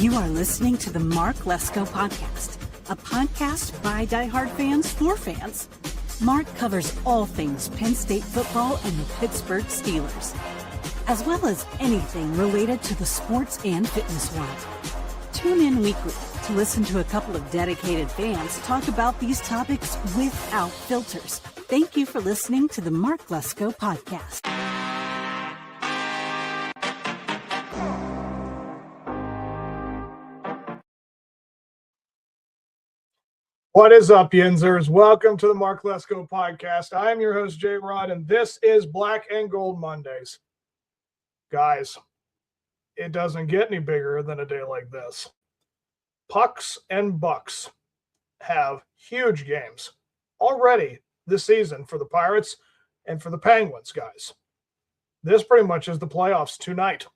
You are listening to the Mark Lesko Podcast, a podcast by diehard fans for fans. Mark covers all things Penn State football and the Pittsburgh Steelers, as well as anything related to the sports and fitness world. Tune in weekly to listen to a couple of dedicated fans talk about these topics without filters. Thank you for listening to the Mark Lesko Podcast. What is up, Yinzers? Welcome to the Mark Lesko Podcast. I am your host, Jay Rod, and this is Black and Gold Mondays. Guys, it doesn't get any bigger than a day like this. Pucks and Bucks have huge games already this season for the Pirates and for the Penguins, guys. This pretty much is the playoffs tonight.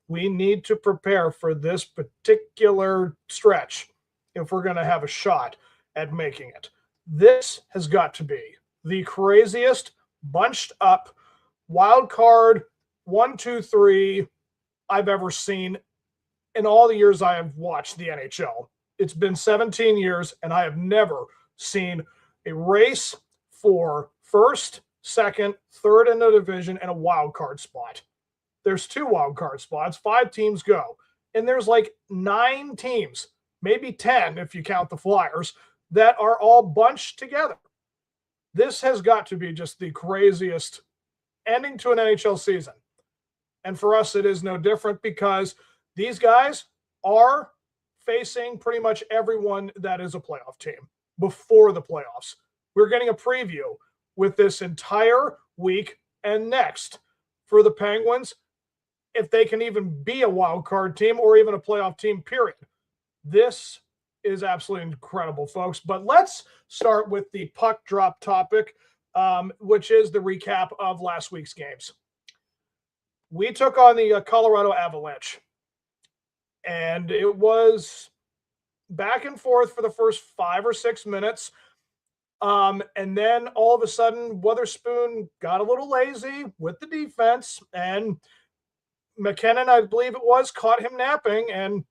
We need to prepare for this particular stretch if we're going to have a shot at making it. This has got to be the craziest, bunched up, wild card 1, 2, 3 I've ever seen in all the years I have watched the NHL. It's been 17 years, and I have never seen a race for first, second, third in the division and a wild card spot. There's 2 wild card spots, 5 teams go, and there's like 9 teams, maybe 10 if you count the Flyers, that are all bunched together. This has got to be just the craziest ending to an NHL season. And for us, it is no different because these guys are facing pretty much everyone that is a playoff team before the playoffs. We're getting a preview with this entire week and next for the Penguins, if they can even be a wild card team or even a playoff team, period. This is absolutely incredible, folks. But let's start with the puck drop topic, which is the recap of last week's games. We took on the Colorado Avalanche, and it was back and forth for the first 5 or 6 minutes. And then all of a sudden, Witherspoon got a little lazy with the defense, and McKinnon, I believe it was, caught him napping and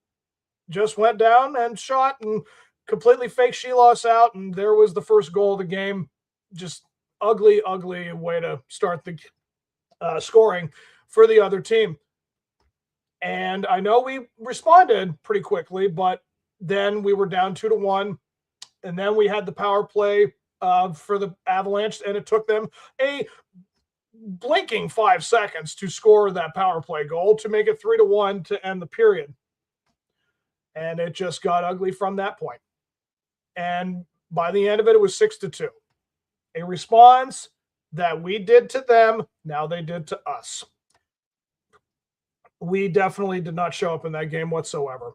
just went down and shot and completely faked Shelos out, and there was the first goal of the game. Just ugly way to start the scoring for the other team. And I know we responded pretty quickly, but then we were down 2-1, and then we had the power play for the Avalanche, and it took them a blinking 5 seconds to score that power play goal to make it 3-1 to end the period. And it just got ugly from that point. And by the end of it, it was 6-2. A response that we did to them, now they did to us. We definitely did not show up in that game whatsoever.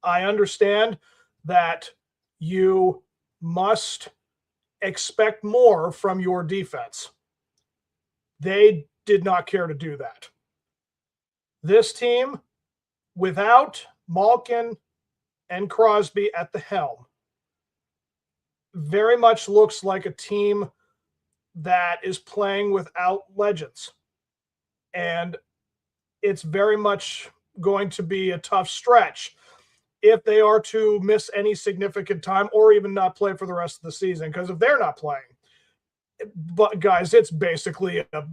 I understand that you must expect more from your defense. They did not care to do that. This team, without Malkin and Crosby at the helm, very much looks like a team that is playing without legends. And it's very much going to be a tough stretch if they are to miss any significant time or even not play for the rest of the season. Because if they're not playing, but guys, it's basically a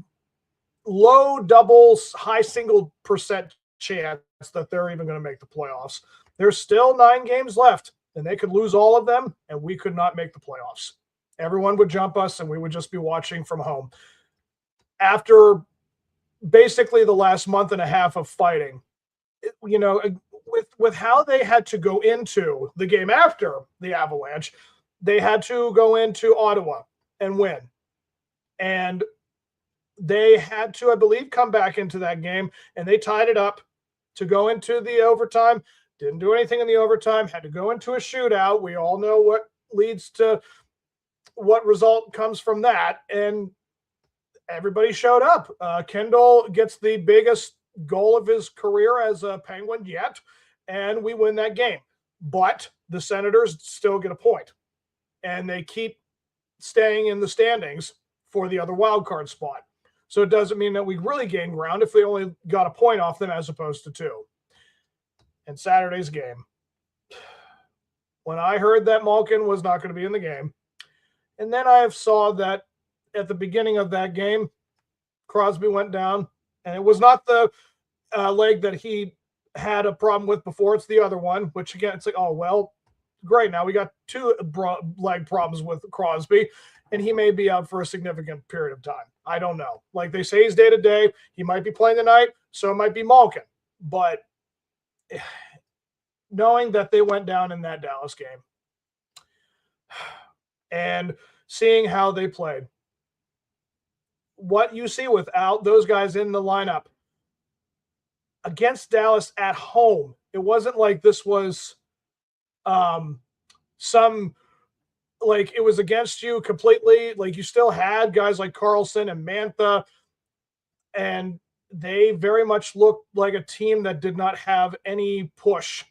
low doubles, high single % chance that they're even going to make the playoffs. There's still 9 games left, and they could lose all of them, and we could not make the playoffs. Everyone would jump us, and we would just be watching from home. After basically the last month and a half of fighting, you know, with how they had to go into the game after the Avalanche, they had to go into Ottawa and win. And they had to, I believe, come back into that game, and they tied it up to go into the overtime. Didn't do anything in the overtime, had to go into a shootout. We all know what leads to what result comes from that. And everybody showed up. Kendall gets the biggest goal of his career as a Penguin yet, and we win that game. But the Senators still get a point, and they keep staying in the standings for the other wild card spot. So it doesn't mean that we really gain ground if we only got a point off them as opposed to 2. in Saturday's game. When I heard that Malkin was not going to be in the game, and then I saw that at the beginning of that game, Crosby went down, and it was not the leg that he had a problem with before. It's the other one, which again, it's like, oh, well, great. Now we got two leg problems with Crosby, and he may be out for a significant period of time. I don't know. Like they say, he's day to day. He might be playing tonight, so it might be Malkin. But knowing that they went down in that Dallas game and seeing how they played, what you see without those guys in the lineup against Dallas at home, it wasn't like this was like it was against you completely. Like you still had guys like Karlsson and Mantha, and they very much looked like a team that did not have any push.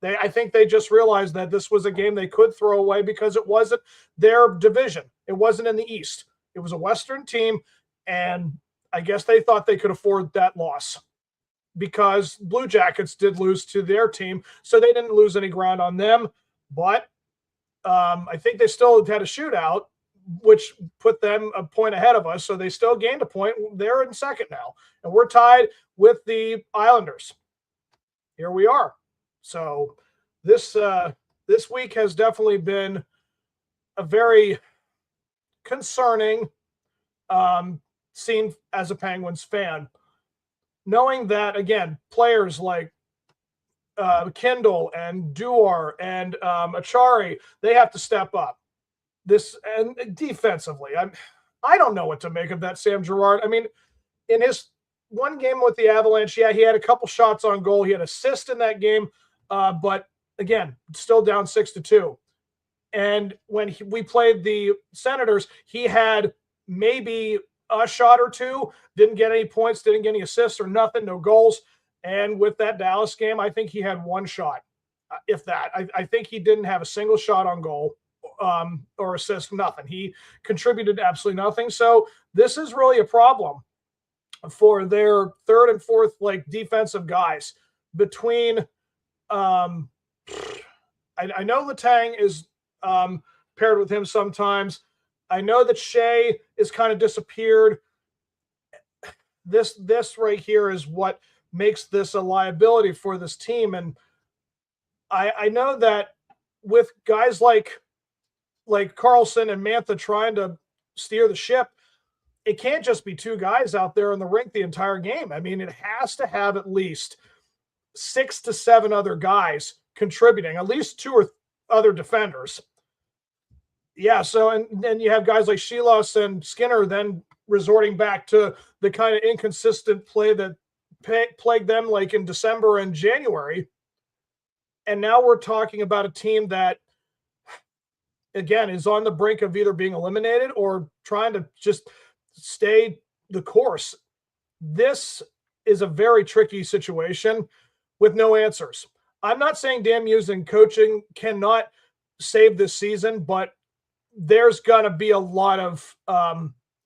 I think they just realized that this was a game they could throw away because it wasn't their division. It wasn't in the East. It was a Western team, and I guess they thought they could afford that loss because Blue Jackets did lose to their team, so they didn't lose any ground on them. But I think they still had a shootout, which put them a point ahead of us, so they still gained a point. They're in second now, and we're tied with the Islanders. Here we are. So this week has definitely been a very concerning scene as a Penguins fan, knowing that, again, players like Kindle and Duar and Achari, they have to step up. This and defensively, I don't know what to make of that Sam Girard. I mean, in his one game with the Avalanche, yeah, he had a couple shots on goal. He had assist in that game, but again, still down 6-2. And when we played the Senators, he had maybe a shot or two, didn't get any points, didn't get any assists or nothing, no goals. And with that Dallas game, I think he had one shot, if that. I think he didn't have a single shot on goal or assist, nothing. He contributed absolutely nothing. So this is really a problem for their third and fourth defensive guys. Between I know Letang is paired with him sometimes. I know that Shea is kind of disappeared. This right here is what makes this a liability for this team. And I know that with guys like Karlsson and Mantha trying to steer the ship, it can't just be two guys out there in the rink the entire game. I mean, it has to have at least 6 to 7 other guys contributing, at least 2 or other defenders. Yeah, so and then you have guys like Shelos and Skinner then resorting back to the kind of inconsistent play that plagued them like in December and January. And now we're talking about a team that, again, is on the brink of either being eliminated or trying to just stay the course. This is a very tricky situation with no answers. I'm not saying Dan Muse and coaching cannot save this season, but there's going to be a lot of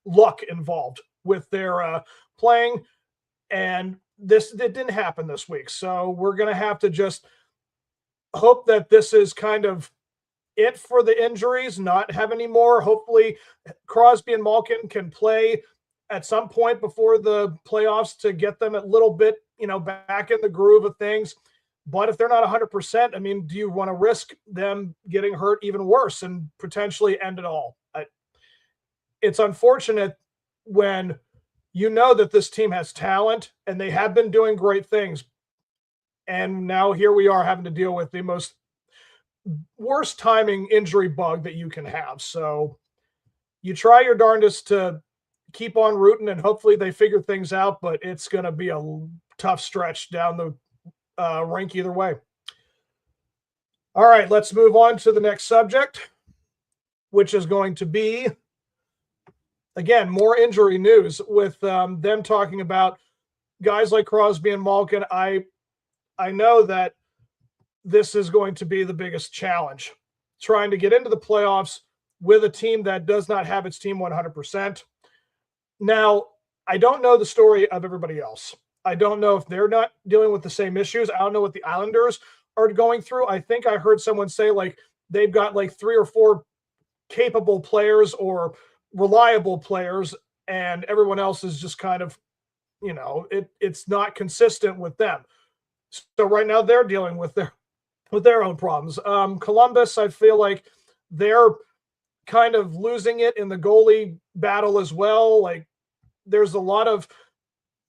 luck involved with their playing, and it didn't happen this week. So we're going to have to just hope that this is kind of it for the injuries, not have any more. Hopefully Crosby and Malkin can play at some point before the playoffs to get them a little bit, back in the groove of things. But if they're not 100%, I mean, do you want to risk them getting hurt even worse and potentially end it all? It's unfortunate when you know that this team has talent and they have been doing great things. And now here we are having to deal with the most worst timing injury bug that you can have. So you try your darndest to keep on rooting and hopefully they figure things out, but it's going to be a tough stretch down the rink either way. All right, let's move on to the next subject, which is going to be, again, more injury news with them talking about guys like Crosby and Malkin. I know that this is going to be the biggest challenge, trying to get into the playoffs with a team that does not have its team 100%. Now, I don't know the story of everybody else. I don't know if they're not dealing with the same issues. I don't know what the Islanders are going through. I think I heard someone say like they've got like 3 or 4 capable players or reliable players, and everyone else is just kind of, it's not consistent with them. So right now they're dealing with their own problems. Columbus, I feel like they're kind of losing it in the goalie battle as well. Like there's a lot of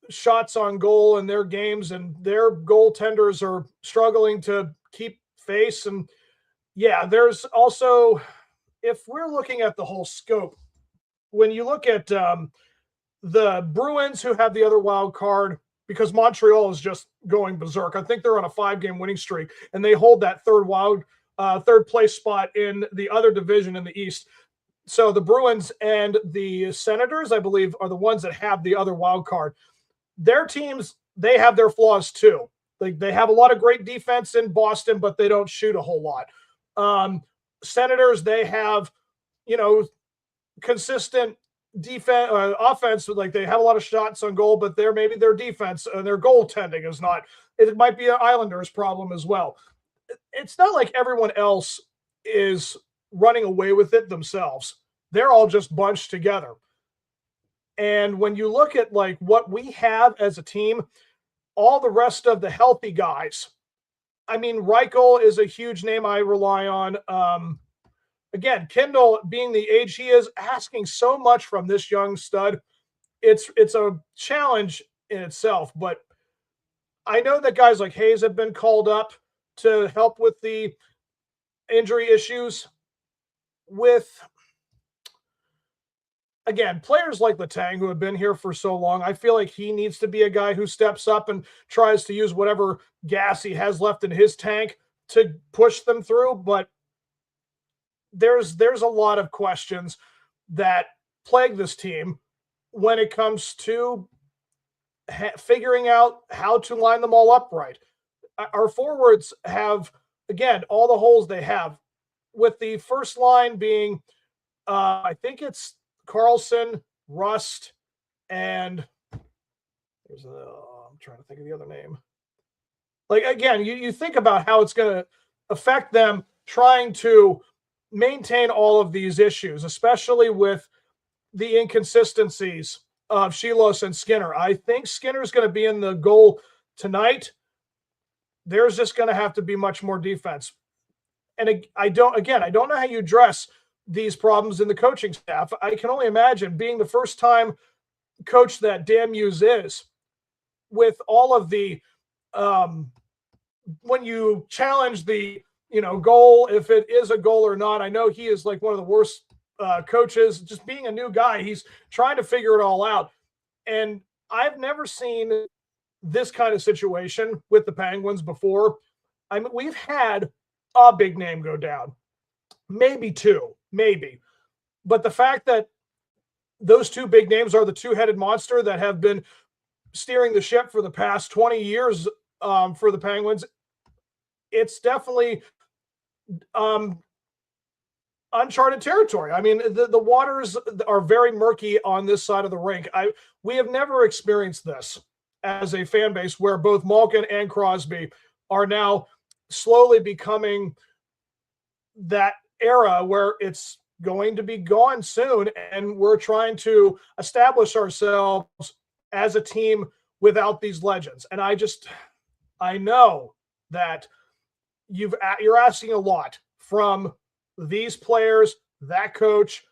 shots on goal in their games, and their goaltenders are struggling to keep face. And yeah, there's also, if we're looking at the whole scope, when you look at the Bruins, who have the other wild card, because Montreal is just going berserk. I think they're on a 5-game winning streak, and they hold that third place spot in the other division in the East. So the Bruins and the Senators, I believe, are the ones that have the other wild card. Their teams, they have their flaws too. Like they have a lot of great defense in Boston, but they don't shoot a whole lot. Senators, they have, consistent defense, offense. Like they have a lot of shots on goal, but maybe their defense and their goaltending is not. It might be an Islanders problem as well. It's not like everyone else is running away with it themselves. They're all just bunched together. And when you look at like what we have as a team, all the rest of the healthy guys, I mean, Reichel is a huge name I rely on. Again, Kindle, being the age he is, asking so much from this young stud. It's a challenge in itself, but I know that guys like Hayes have been called up to help with the injury issues. With, again, players like Letang, who have been here for so long, I feel like he needs to be a guy who steps up and tries to use whatever gas he has left in his tank to push them through. But there's a lot of questions that plague this team when it comes to figuring out how to line them all up right. Our forwards have, again, all the holes they have, with the first line being, I think it's Carlson, Rust, and I'm trying to think of the other name. Like, again, you think about how it's going to affect them trying to maintain all of these issues, especially with the inconsistencies of Šilos and Skinner. I think Skinner's going to be in the goal tonight. There's just going to have to be much more defense. And I don't know how you address these problems in the coaching staff. I can only imagine, being the first time coach that Dan Muse is, with all of the when you challenge the goal, if it is a goal or not. I know he is like one of the worst coaches. Just being a new guy, he's trying to figure it all out. And I've never seen this kind of situation with the Penguins before. I mean, we've had a big name go down, maybe 2, maybe. But the fact that those 2 big names are the two-headed monster that have been steering the ship for the past 20 years for the Penguins, it's definitely uncharted territory. I mean, the waters are very murky on this side of the rink. We have never experienced this as a fan base, where both Malkin and Crosby are now slowly becoming that era where it's going to be gone soon, and we're trying to establish ourselves as a team without these legends. And I know that you're asking a lot from these players, that coach.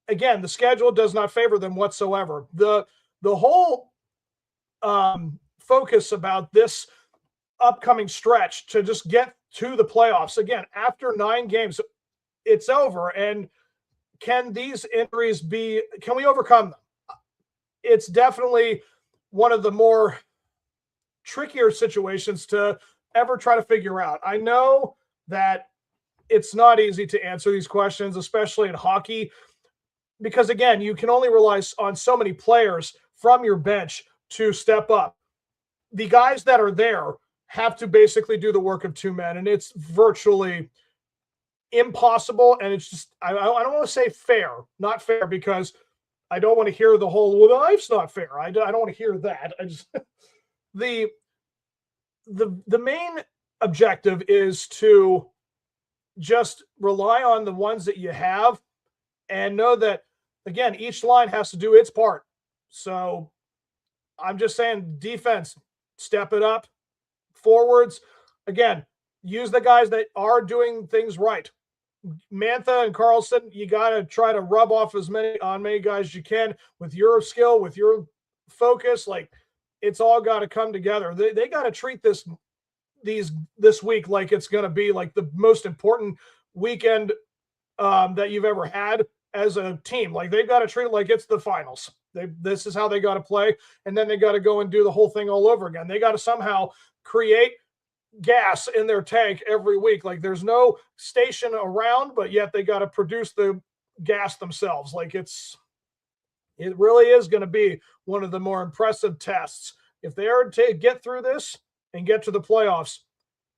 Again, the schedule does not favor them whatsoever. The whole focus about this upcoming stretch to just get to the playoffs, again, after 9 games, it's over. And can these injuries can we overcome them? It's definitely one of the more trickier situations to ever try to figure out. I know that it's not easy to answer these questions, especially in hockey, because, again, you can only rely on so many players from your bench to step up. The guys that are there have to basically do the work of 2 men, and it's virtually impossible. And it's just, I don't want to say fair, not fair, because I don't want to hear the whole, well, life's not fair. I don't want to hear that. I just the main objective is to just rely on the ones that you have and know that, again, each line has to do its part. So I'm just saying, defense, step it up. Forwards, again, use the guys that are doing things right. Mantha and Carlson, you got to try to rub off as many guys as you can with your skill, with your focus. Like, it's all got to come together. They got to treat this week like it's going to be like the most important weekend that you've ever had as a team. Like, they've got to treat it like it's the finals. This is how they got to play, and then they got to go and do the whole thing all over again. They got to somehow create gas in their tank every week. Like, there's no station around, but yet they got to produce the gas themselves. Like, it really is going to be one of the more impressive tests. If they are to get through this and get to the playoffs,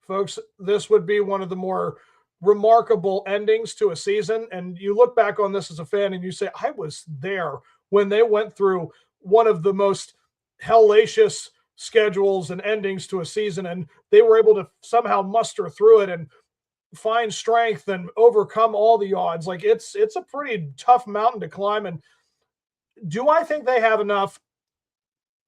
folks, this would be one of the more remarkable endings to a season. And you look back on this as a fan and you say, I was there when they went through one of the most hellacious schedules and endings to a season, and they were able to somehow muster through it and find strength and overcome all the odds. Like, it's a pretty tough mountain to climb. And do I think they have enough?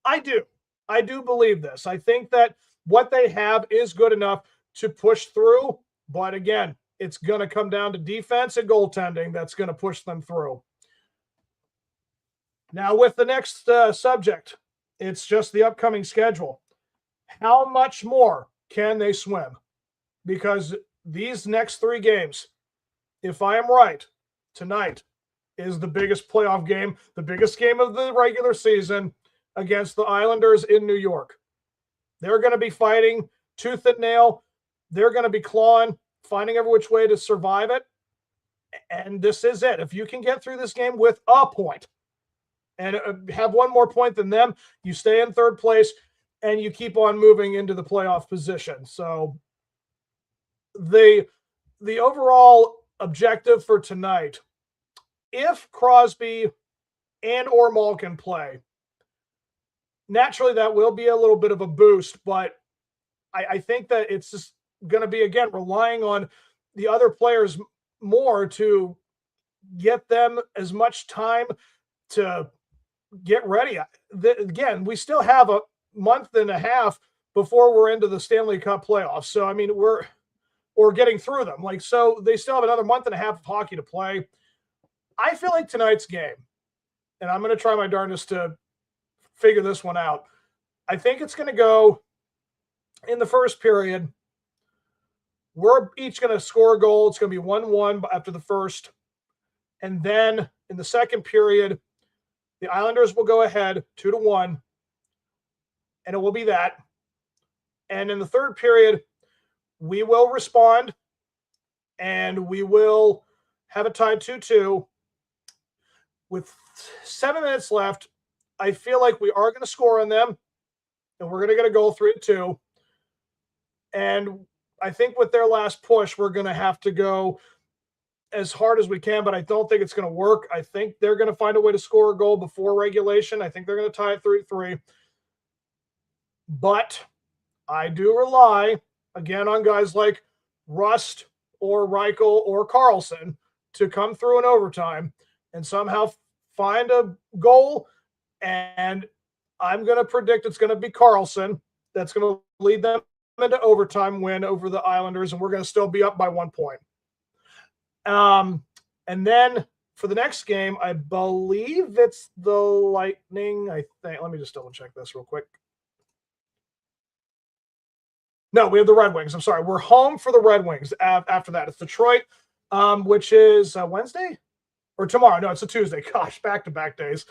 I do believe this. I think that what they have is good enough to push through, but again, it's going to come down to defense and goaltending that's going to push them through. Now, with the next subject, it's just the upcoming schedule. How much more can they swim? Because these next 3 games, if I am right, tonight is the biggest playoff game, the biggest game of the regular season against the Islanders in New York. They're going to be fighting tooth and nail. They're going to be clawing, finding every which way to survive it. And this is it. If you can get through this game with a point, and have one more point than them, you stay in third place, and you keep on moving into the playoff position. So the overall objective for tonight, if Crosby and or Malkin play, naturally that will be a little bit of a boost, but I think that it's just going to be, again, relying on the other players more to get them as much time to get ready. Again, we still have a month and a half before we're into the Stanley Cup playoffs. So, I mean, we're getting through them. Like, so they still have another month and a half of hockey to play. I feel like tonight's game, and I'm going to try my darndest to figure this one out. I think it's going to go in the first period. We're each going to score a goal. It's going to be 1-1 after the first. And then in the second period, the Islanders will go ahead 2-1, and it will be that. And in the third period, we will respond, and we will have it tied 2-2. With 7 minutes left, I feel like we are going to score on them, and we're going to get a goal 3-2. And I think with their last push, we're going to have to go as hard as we can, but I don't think it's going to work. I think they're going to find a way to score a goal before regulation. I think they're going to tie it 3-3. But I do rely, again, on guys like Rust or Reichel or Carlson to come through in overtime and somehow find a goal. And I'm going to predict it's going to be Carlson that's going to lead them into overtime win over the Islanders, and we're going to still be up by 1 point. And then for the next game, I believe it's the Lightning. I think, let me just double check this real quick. No, we have the Red Wings. I'm sorry. We're home for the Red Wings. After that, it's Detroit, which is Wednesday or tomorrow. No, it's a Tuesday. Gosh, back-to-back days.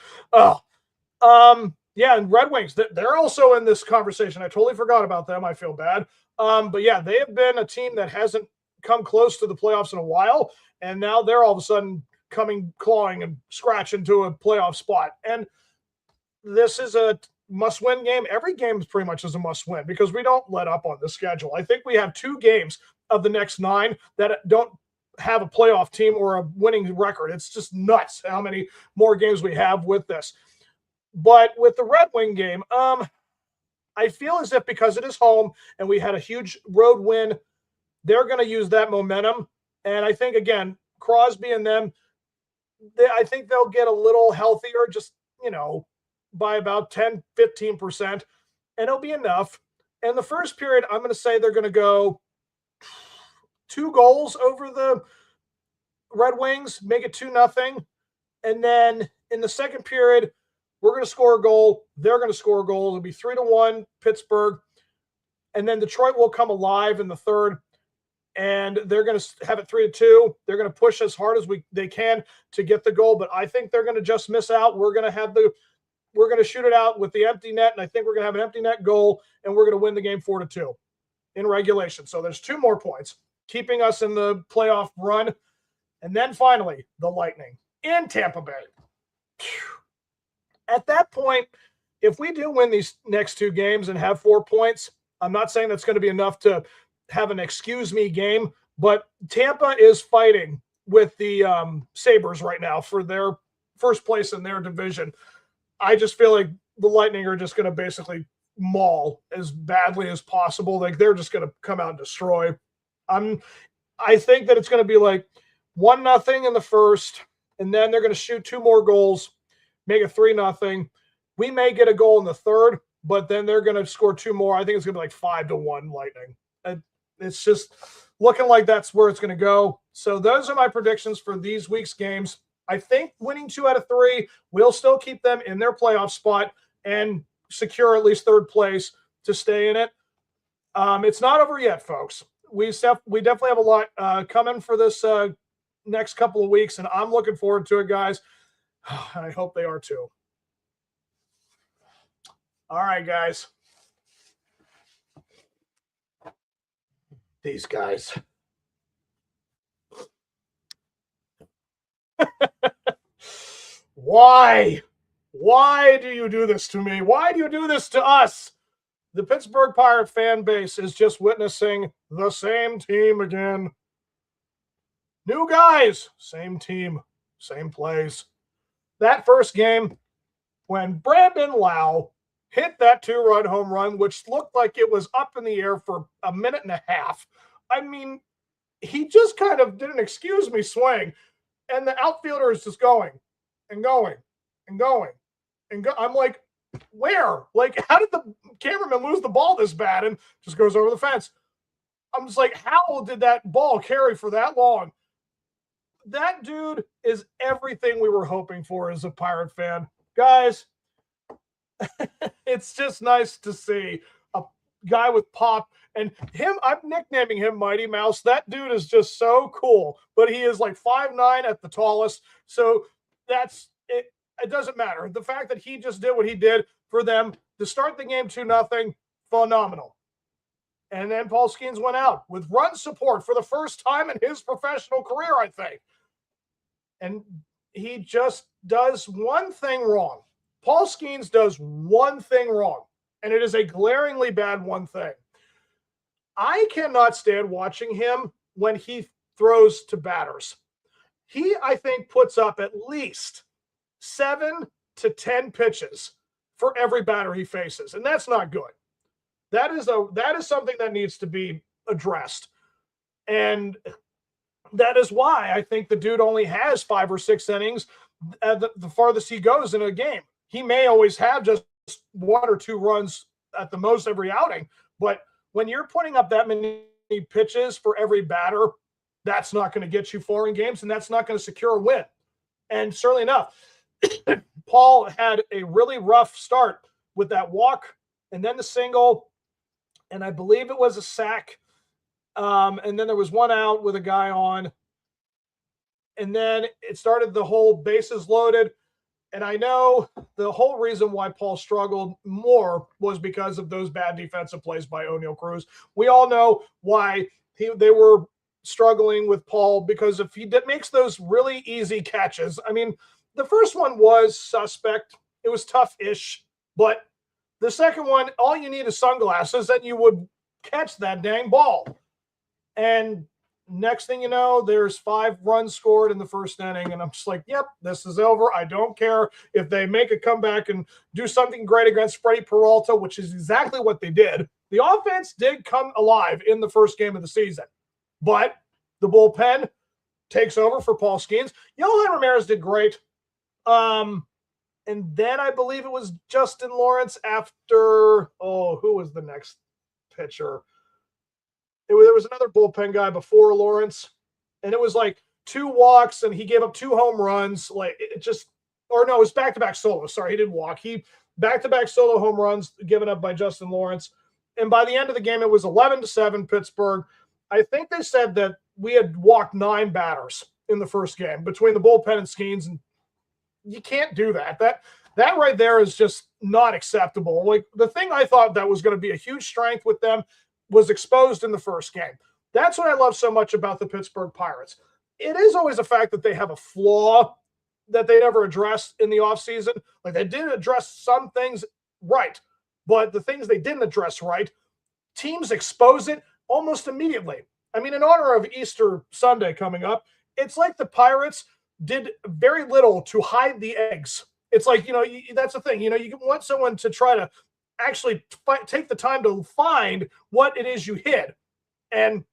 Yeah, and Red Wings, they're also in this conversation. I totally forgot about them. I feel bad. But yeah, they have been a team that hasn't come close to the playoffs in a while, and now they're all of a sudden clawing and scratching to a playoff spot. And this is a must-win game. Every game is pretty much is a must-win because we don't let up on the schedule. I think we have 2 games of the next 9 that don't have a playoff team or a winning record. It's just nuts how many more games we have with this. But with the Red Wing game, I feel as if because it is home and we had a huge road win, they're going to use that momentum. And I think, again, Crosby and them, I think they'll get a little healthier, just, by about 10, 15%, and it'll be enough. And the first period, I'm going to say they're going to go 2 goals over the Red Wings, make it 2-0. And then in the second period, we're going to score a goal. They're going to score a goal. It'll be 3-1 Pittsburgh. And then Detroit will come alive in the third. And they're going to have it 3-2. They're going to push as hard as they can to get the goal. But I think they're going to just miss out. We're going to shoot it out with the empty net. And I think we're going to have an empty net goal. And we're going to win the game 4-2 in regulation. So there's 2 more points, keeping us in the playoff run. And then finally, the Lightning in Tampa Bay. At that point, if we do win these next 2 games and have 4 points, I'm not saying that's going to be enough to have an excuse me game, but Tampa is fighting with the Sabres right now for their first place in their division. I just feel like the Lightning are just going to basically maul as badly as possible. Like they're just going to come out and destroy. I think that it's going to be like 1-0 in the first, and then they're going to shoot 2 more goals, make it 3-0. We may get a goal in the third, but then they're going to score 2 more. I think it's going to be like 5-1 Lightning. It's just looking like that's where it's going to go. So those are my predictions for these week's games. I think winning 2 out of 3 will still keep them in their playoff spot and secure at least third place to stay in it. It's not over yet, folks. We definitely have a lot coming for this next couple of weeks, and I'm looking forward to it, guys. I hope they are too. All right, guys. These guys. Why? Why do you do this to me? Why do you do this to us? The Pittsburgh Pirate fan base is just witnessing the same team again. New guys, same team, same plays. That first game, when Brandon Lau hit that 2-run home run, which looked like it was up in the air for a minute and a half. I mean, he just kind of did an excuse me swing, and the outfielder is just going and going and going and go. I'm like, where? Like, how did the cameraman lose the ball this bad and just goes over the fence? I'm just like, how did that ball carry for that long? That dude is everything we were hoping for as a Pirate fan. Guys, it's just nice to see a guy with pop. And him, I'm nicknaming him Mighty Mouse. That dude is just so cool. But he is like 5'9" at the tallest. So that's it. It doesn't matter. The fact that he just did what he did for them to start the game 2-0, phenomenal. And then Paul Skeens went out with run support for the first time in his professional career, I think. And he just does one thing wrong. Paul Skeens does one thing wrong, and it is a glaringly bad one thing. I cannot stand watching him when he throws to batters. He, I think, puts up at least 7 to 10 pitches for every batter he faces, and that's not good. That is something that needs to be addressed. And that is why I think the dude only has 5 or 6 innings at the farthest he goes in a game. He may always have just 1 or 2 runs at the most every outing, but when you're putting up that many pitches for every batter, that's not going to get you far in games, and that's not going to secure a win. And certainly enough, Paul had a really rough start with that walk and then the single, and I believe it was a sack. And then there was 1 out with a guy on. And then it started the whole bases loaded. And I know the whole reason why Paul struggled more was because of those bad defensive plays by O'Neal Cruz. We all know why they were struggling with Paul, because if he makes those really easy catches, I mean, the first one was suspect. It was tough-ish. But the second one, all you need is sunglasses and you would catch that dang ball. And next thing you know, there's 5 runs scored in the first inning, and I'm just like, yep, this is over. I don't care if they make a comeback and do something great against Freddie Peralta, which is exactly what they did. The offense did come alive in the first game of the season, but the bullpen takes over for Paul Skeens. Yohan Ramirez did great. And then I believe it was Justin Lawrence after, who was the next pitcher? There was another bullpen guy before Lawrence, and it was like 2 walks, and he gave up 2 home runs. Like it was back-to-back solos. Sorry, he didn't walk. He back-to-back solo home runs given up by Justin Lawrence. And by the end of the game, it was 11-7 Pittsburgh. I think they said that we had walked 9 batters in the first game between the bullpen and Skeens, and you can't do that. That right there is just not acceptable. Like the thing I thought that was going to be a huge strength with them was exposed in the first game. That's what I love so much about the Pittsburgh Pirates. It is always a fact that they have a flaw that they never addressed in the offseason. Like they did address some things right, but the things they didn't address right, teams expose it almost immediately. I mean, in honor of Easter Sunday coming up, it's like the Pirates did very little to hide the eggs. It's like, that's the thing. You want someone to try to actually take the time to find what it is you hid. And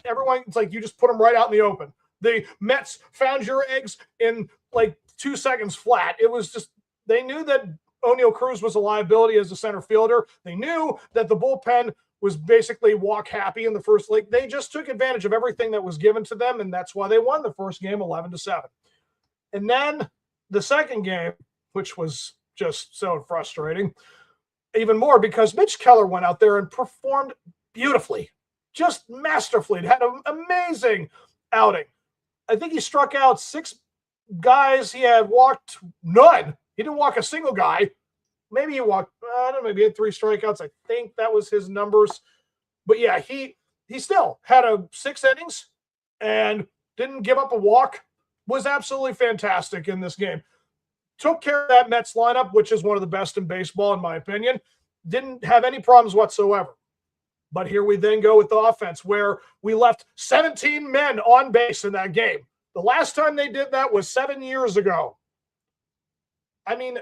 everyone, it's like you just put them right out in the open. The Mets found your eggs in like 2 seconds flat. It was just, they knew that O'Neal Cruz was a liability as a center fielder. They knew that the bullpen was basically walk happy in the first league. They just took advantage of everything that was given to them, and that's why they won the first game 11-7. And then the second game, which was just so frustrating, even more because Mitch Keller went out there and performed beautifully, just masterfully. It had an amazing outing. I think he struck out 6 guys. He had walked none. He didn't walk a single guy. Maybe he walked, I don't know, maybe he had 3 strikeouts. I think that was his numbers. But yeah, he still had 6 innings and didn't give up a walk. Was absolutely fantastic in this game. Took care of that Mets lineup, which is one of the best in baseball, in my opinion. Didn't have any problems whatsoever. But here we then go with the offense, where we left 17 men on base in that game. The last time they did that was 7 years ago. I mean,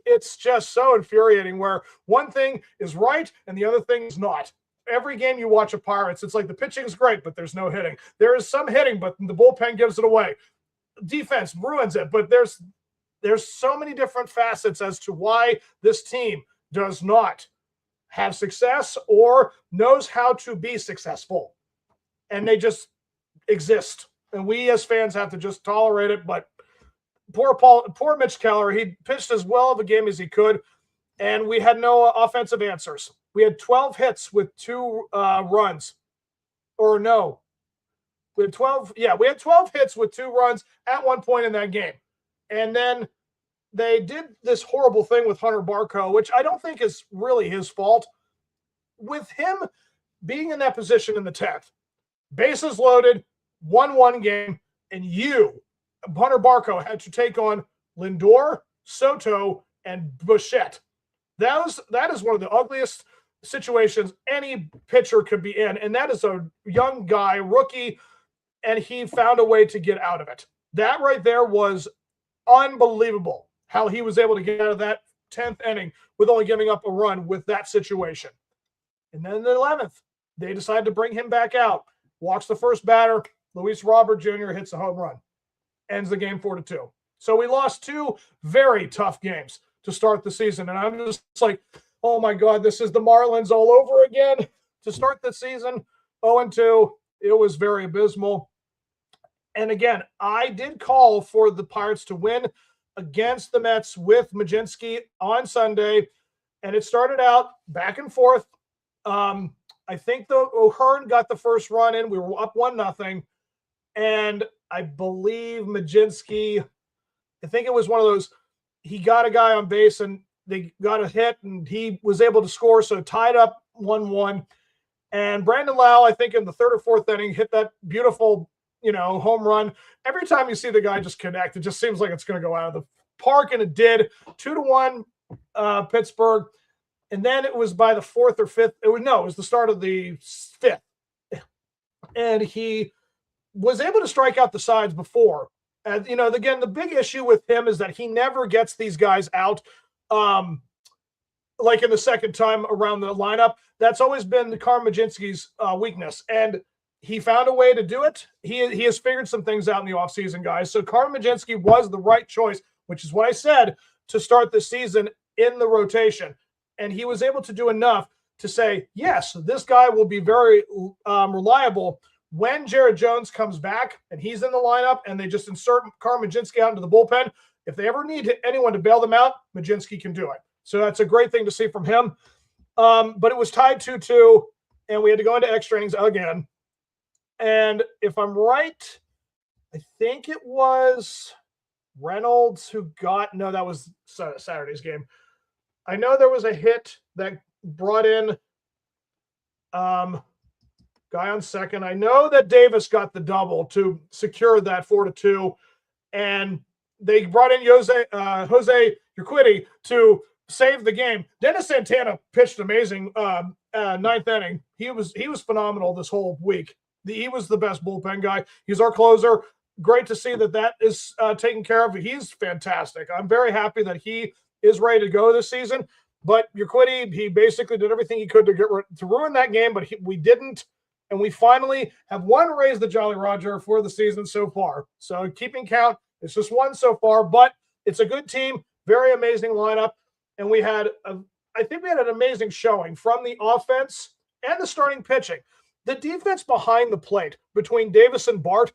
it's just so infuriating where one thing is right and the other thing is not. Every game you watch of Pirates, it's like the pitching is great, but there's no hitting. There is some hitting, but the bullpen gives it away. Defense ruins it, but there's so many different facets as to why this team does not have success or knows how to be successful. And they just exist. And we as fans have to just tolerate it. But poor Mitch Keller, he pitched as well of a game as he could, and we had no offensive answers. We had 12 hits with 2 runs. Or no. We had 12 hits with 2 runs at one point in that game. And then they did this horrible thing with Hunter Barco, which I don't think is really his fault. With him being in that position in the 10th, bases loaded, 1-1 game, and Hunter Barco, had to take on Lindor, Soto, and Bichette. That is one of the ugliest situations any pitcher could be in, and that is a young guy, rookie, and he found a way to get out of it. That right there was unbelievable, how he was able to get out of that 10th inning with only giving up a run with that situation. And then in the 11th, they decided to bring him back out. Walks the first batter. Luis Robert Jr. hits a home run. Ends the game 4-2. So we lost 2 very tough games to start the season. And I'm just like, oh my God, this is the Marlins all over again. To start the season, 0-2, it was very abysmal. And again, I did call for the Pirates to win against the Mets with Mlodzinski on Sunday. And it started out back and forth. I think the O'Hearn got the first run in. We were up 1-0. And I believe Mlodzinski, I think it was one of those, he got a guy on base and they got a hit and he was able to score. So tied up 1-1. And Brandon Lau, I think in the 3rd or 4th inning, hit that beautiful, home run. Every time you see the guy just connect, it just seems like it's going to go out of the park. And it did. 2-1 Pittsburgh. And then it was by the 4th or 5th. It was the start of the 5th. And he was able to strike out the sides before. And, again, the big issue with him is that he never gets these guys out. Like in the second time around the lineup, that's always been Carm Mlodzinski's weakness. And he found a way to do it. He has figured some things out in the offseason, guys. So Carm Mlodzinski was the right choice, which is what I said, to start the season in the rotation. And he was able to do enough to say, yes, this guy will be very reliable when Jared Jones comes back and he's in the lineup and they just insert Carm Mlodzinski out into the bullpen. If they ever need anyone to bail them out, Mlodzinski can do it. So that's a great thing to see from him. But it was tied 2-2, and we had to go into extra innings again. And if I'm right, I think it was Reynolds who got – no, that was Saturday's game. I know there was a hit that brought in guy on second. I know that Davis got the double to secure that 4-2, and they brought in Jose Urquidy to save the game. Dennis Santana pitched amazing ninth inning. He was phenomenal this whole week. He was the best bullpen guy. He's our closer. Great to see that is taken care of. He's fantastic. I'm very happy that he is ready to go this season. But Urquidy, he basically did everything he could to ruin that game, but we didn't. And we finally have one raise the Jolly Roger for the season so far. So keeping count, it's just one so far, but it's a good team, very amazing lineup. And I think we had an amazing showing from the offense and the starting pitching. The defense behind the plate between Davis and Bart,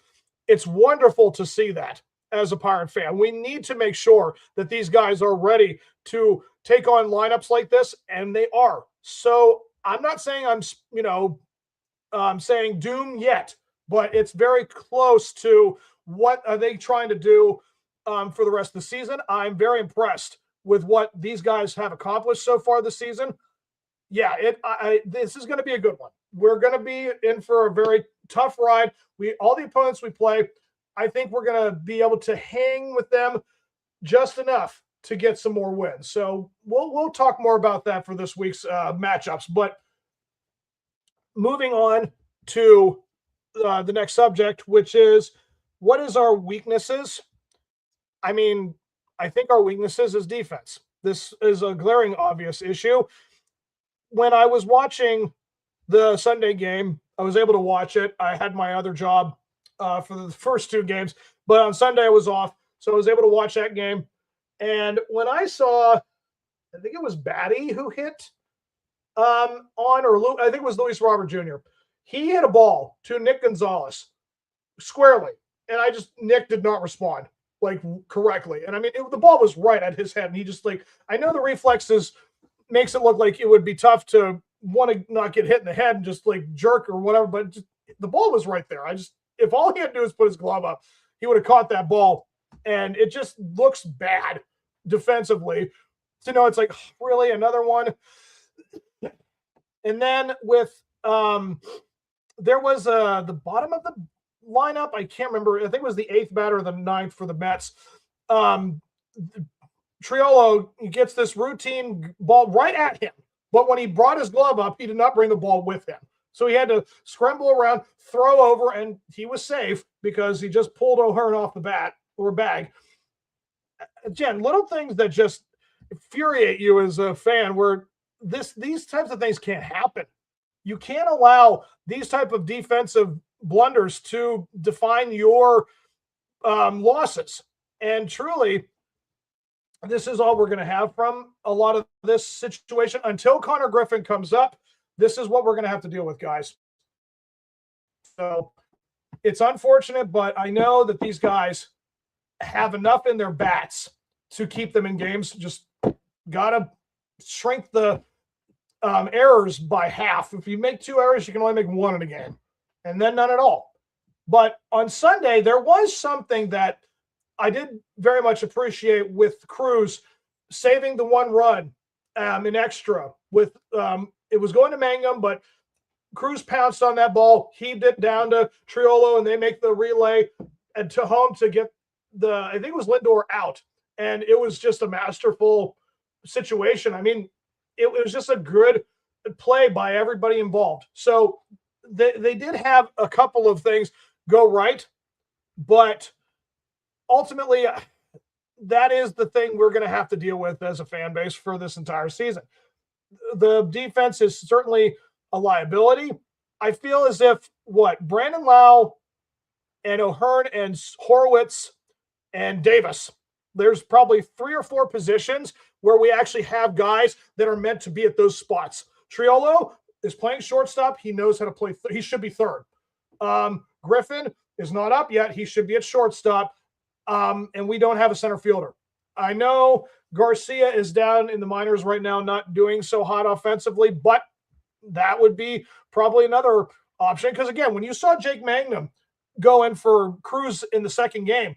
it's wonderful to see that as a Pirate fan. We need to make sure that these guys are ready to take on lineups like this, and they are. So I'm not saying I'm saying doom yet, but it's very close to what are they trying to do for the rest of the season. I'm very impressed with what these guys have accomplished so far this season. Yeah, this is going to be a good one. We're going to be in for a very tough ride. All the opponents we play, I think we're going to be able to hang with them just enough to get some more wins. So we'll talk more about that for this week's matchups. But moving on to the next subject, which is what is our weaknesses? I mean, I think our weaknesses is defense. This is a glaring obvious issue. When I was watching the Sunday game, I was able to watch it. I had my other job for the first two games, but on Sunday I was off, so I was able to watch that game. And when I saw, I think it was Batty who hit I think it was Luis Robert Jr. He hit a ball to Nick Gonzalez squarely, and Nick did not respond correctly. And I mean, the ball was right at his head, and he just I know the reflexes makes it look like it would be tough to want to not get hit in the head and just jerk or whatever, but the ball was right there. If all he had to do is put his glove up, he would have caught that ball, and it just looks bad defensively. So it's really another one. And then with there was the bottom of the lineup, I can't remember. I think it was the 8th batter or the 9th for the Mets. Triolo gets this routine ball right at him, but when he brought his glove up, he did not bring the ball with him. So he had to scramble around, throw over, and he was safe because he just pulled O'Hearn off the bat or bag. Again, little things that just infuriate you as a fan where these types of things can't happen. You can't allow these type of defensive blunders to define your losses. And truly, this is all we're going to have from a lot of this situation. Until Connor Griffin comes up, this is what we're going to have to deal with, guys. So it's unfortunate, but I know that these guys have enough in their bats to keep them in games. Just got to shrink the errors by half. If you make 2 errors, you can only make 1 in a game, and then none at all. But on Sunday, there was something that I did very much appreciate with Cruz saving the 1 run in extra. With it was going to Mangum, but Cruz pounced on that ball, heaved it down to Triolo, and they make the relay and to home to get I think it was Lindor out. And it was just a masterful situation. I mean, it was just a good play by everybody involved. So they did have a couple of things. go right. But ultimately, that is the thing we're going to have to deal with as a fan base for this entire season. The defense is certainly a liability. I feel as if Brandon Lau and O'Hearn and Horowitz and Davis, there's probably 3 or 4 positions where we actually have guys that are meant to be at those spots. Triolo is playing shortstop. He knows how to play. He should be third. Griffin is not up yet. He should be at shortstop. And we don't have a center fielder. I know Garcia is down in the minors right now, not doing so hot offensively, but that would be probably another option. Because again, when you saw Jake Magnum go in for Cruz in the second game,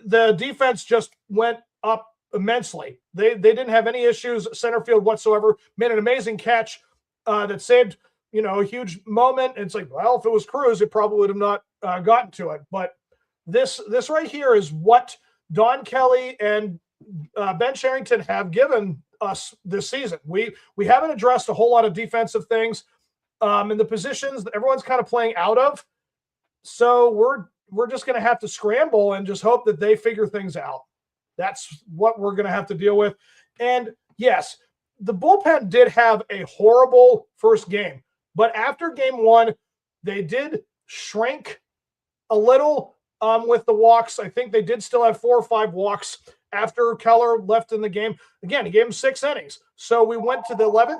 the defense just went up immensely. They didn't have any issues center field whatsoever. Made an amazing catch that saved a huge moment. And it's like, well, if it was Cruz, it probably would have not gotten to it. But this right here is what Don Kelly and Ben Cherington have given us this season. We haven't addressed a whole lot of defensive things in the positions that everyone's kind of playing out of. So we're just going to have to scramble and just hope that they figure things out. That's what we're going to have to deal with. And yes, the bullpen did have a horrible first game, but after game 1, they did shrink a little with the walks. I think they did still have 4 or 5 walks after Keller left in the game. Again, he gave him 6 innings. So we went to the 11th.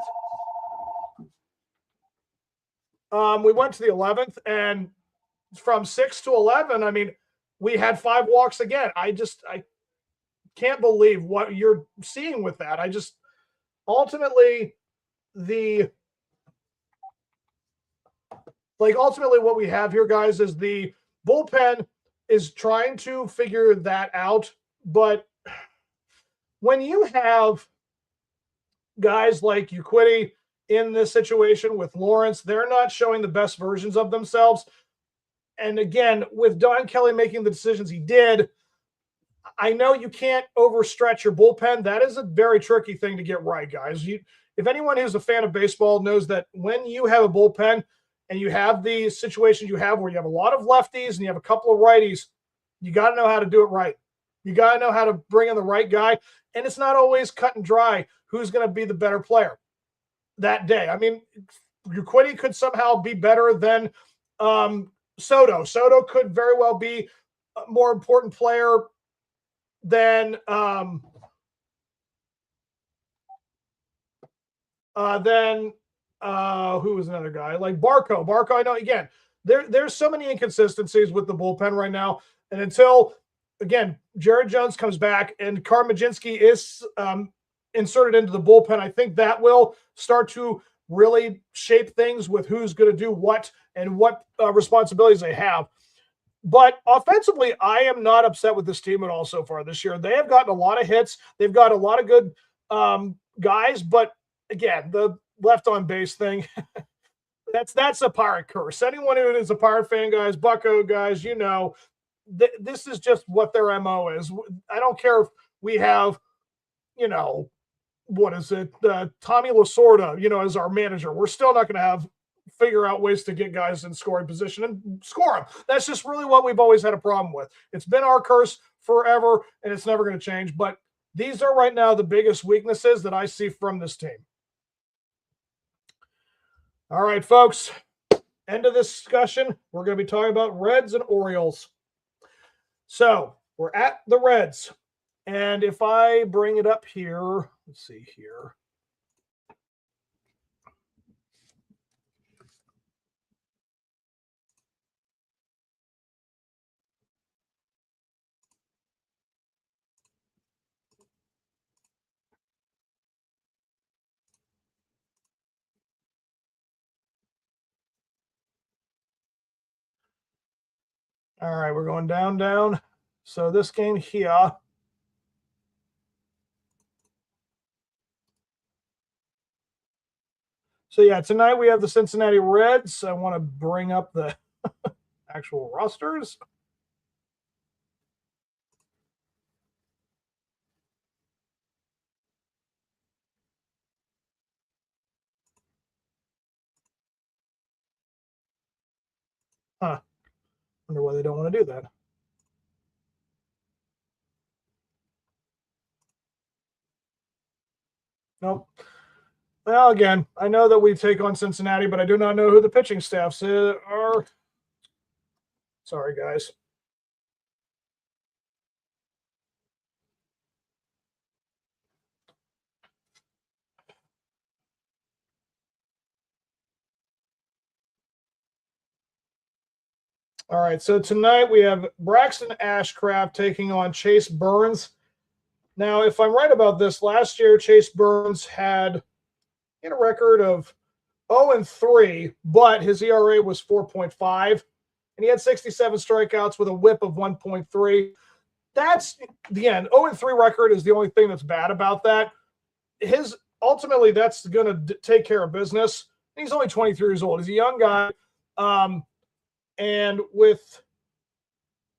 And from 6 to 11, I mean, we had 5 walks again. I can't believe what you're seeing with that. Ultimately what we have here, guys, is the bullpen is trying to figure that out. But when you have guys like Urquidy in this situation with Lawrence, they're not showing the best versions of themselves. And again, with Don Kelly making the decisions he did, I know you can't overstretch your bullpen. That is a very tricky thing to get right, guys. If anyone who's a fan of baseball knows that when you have a bullpen and you have the situation you have where you have a lot of lefties and you have a couple of righties, you got to know how to do it right. You got to know how to bring in the right guy. And it's not always cut and dry who's going to be the better player that day. I mean, Urquidy could somehow be better than Soto. Soto could very well be a more important player than who was another guy like Barco. Barco, I know, again, there's so many inconsistencies with the bullpen right now. And until, again, Jared Jones comes back and Carl Mlodzinski is inserted into the bullpen, I think that will start to really shape things with who's going to do what and what responsibilities they have. But offensively, I am not upset with this team at all so far this year. They have gotten a lot of hits. They've got a lot of good guys. But again, the left on base thing, that's a Pirate curse. Anyone who is a Pirate fan, guys, Bucko guys, this is just what their MO is. I don't care if we have, what is it? Tommy Lasorda, as our manager. We're still not going to figure out ways to get guys in scoring position and score them. That's just really what we've always had a problem with. It's been our curse forever, and it's never going to change. But these are right now the biggest weaknesses that I see from this team. All right, folks, end of this discussion. We're going to be talking about Reds and Orioles. So we're at the Reds. And if I bring it up here, let's see here. All right, we're going down. So this game here. So yeah, tonight we have the Cincinnati Reds. I want to bring up the actual rosters. Wonder why they don't want to do that. Nope. Well, again, I know that we take on Cincinnati, but I do not know who the pitching staffs are. Sorry, guys. All right, so tonight we have Braxton Ashcraft taking on Chase Burns. Now, if I'm right about this, last year Chase Burns had a record of 0-3, but his ERA was 4.5, and he had 67 strikeouts with a WHIP of 1.3. That's, again, 0-3 record is the only thing that's bad about that. Ultimately, that's going to take care of business. He's only 23 years old. He's a young guy. And with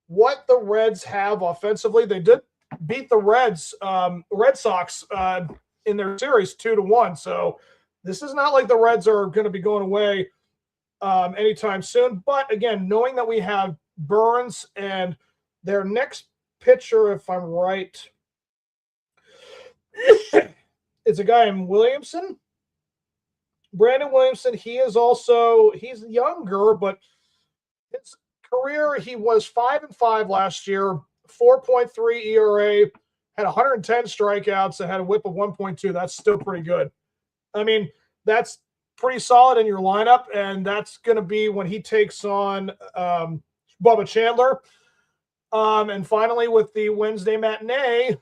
what the Reds have offensively, they did beat the Red Sox in their series 2-1. So this is not like the Reds are going to be going away anytime soon. But again, knowing that we have Burns and their next pitcher, if I'm right, it's a guy named Williamson. Brandon Williamson. He's younger, but his career, he was 5-5 last year, 4.3 ERA, had 110 strikeouts, and had a WHIP of 1.2. That's still pretty good. I mean, that's pretty solid in your lineup, and that's going to be when he takes on Bubba Chandler. And finally, with the Wednesday matinee,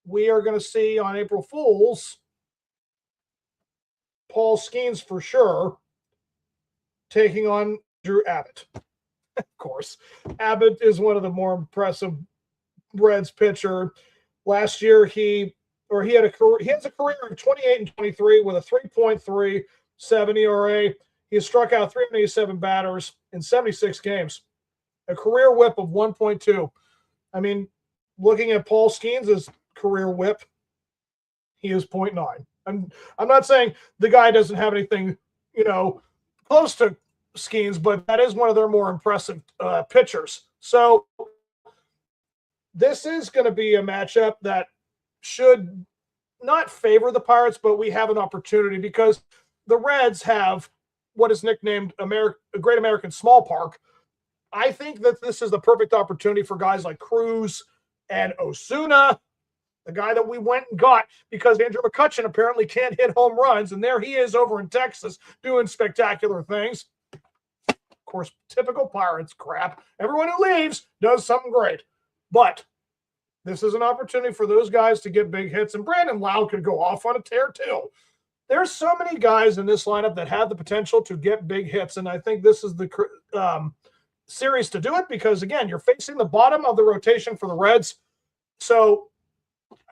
we are going to see on April Fool's Paul Skeens for sure taking on Drew Abbott. Of course, Abbott is one of the more impressive Reds pitcher. Last year, he has a career of 28-23 with a 3.37 ERA. He has struck out 387 batters in 76 games, a career WHIP of 1.2. I mean, looking at Paul Skeens' career WHIP, he is 0.9. I'm not saying the guy doesn't have anything, close to Skeens, but that is one of their more impressive pitchers. So this is going to be a matchup that should not favor the Pirates, but we have an opportunity because the Reds have what is nicknamed a Great American Small Park. I think that this is the perfect opportunity for guys like Cruz and Osuna, the guy that we went and got because Andrew McCutchen apparently can't hit home runs, and there he is over in Texas doing spectacular things. Of course, typical Pirates crap. Everyone who leaves does something great. But this is an opportunity for those guys to get big hits, and Brandon Lowe could go off on a tear too. There's so many guys in this lineup that have the potential to get big hits, and I think this is the series to do it because, again, you're facing the bottom of the rotation for the Reds. So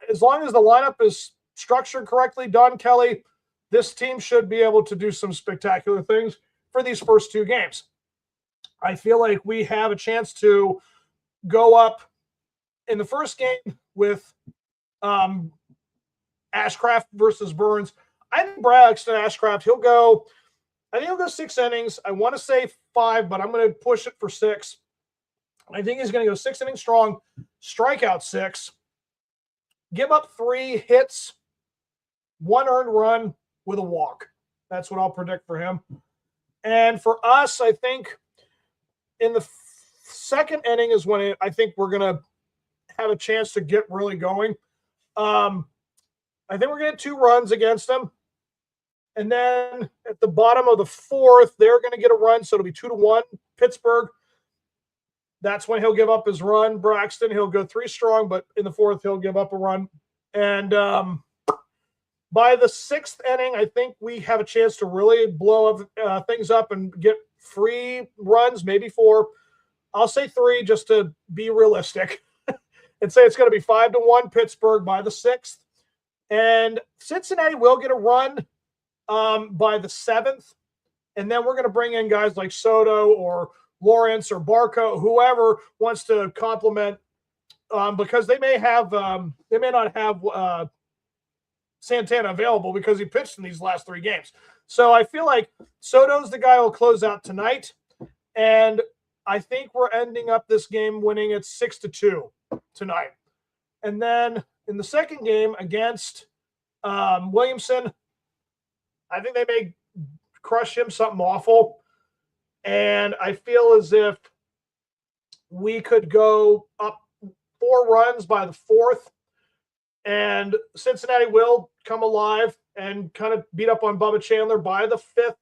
as long as the lineup is structured correctly, Don Kelly, this team should be able to do some spectacular things for these first two games. I feel like we have a chance to go up in the first game with Ashcraft versus Burns. I think Braxton Ashcraft, he'll go 6 innings. I want to say 5, but I'm going to push it for 6. I think he's going to go 6 innings strong, strike out 6, give up 3 hits, 1 earned run with a walk. That's what I'll predict for him. And for us, I think in the second inning is when I think we're going to have a chance to get really going. I think we're going to get 2 runs against them. And then at the bottom of the 4th, they're going to get a run. So it'll be 2-1 Pittsburgh. That's when he'll give up his run. Braxton, he'll go 3 strong, but in the 4th, he'll give up a run. And by the 6th inning, I think we have a chance to really blow things up and get 3 runs, maybe 4. I'll say 3 just to be realistic and say it's going to be 5-1 Pittsburgh by the 6th. And Cincinnati will get a run by the 7th. And then we're going to bring in guys like Soto or Lawrence or Barco, whoever wants to complement, because they may not have Santana available because he pitched in these last 3 games. So I feel like Soto's the guy who will close out tonight. And I think we're ending up this game winning it 6-2 tonight. And then in the second game against Williamson, I think they may crush him something awful. And I feel as if we could go up 4 runs by the 4th. And Cincinnati will come alive and kind of beat up on Bubba Chandler by the 5th.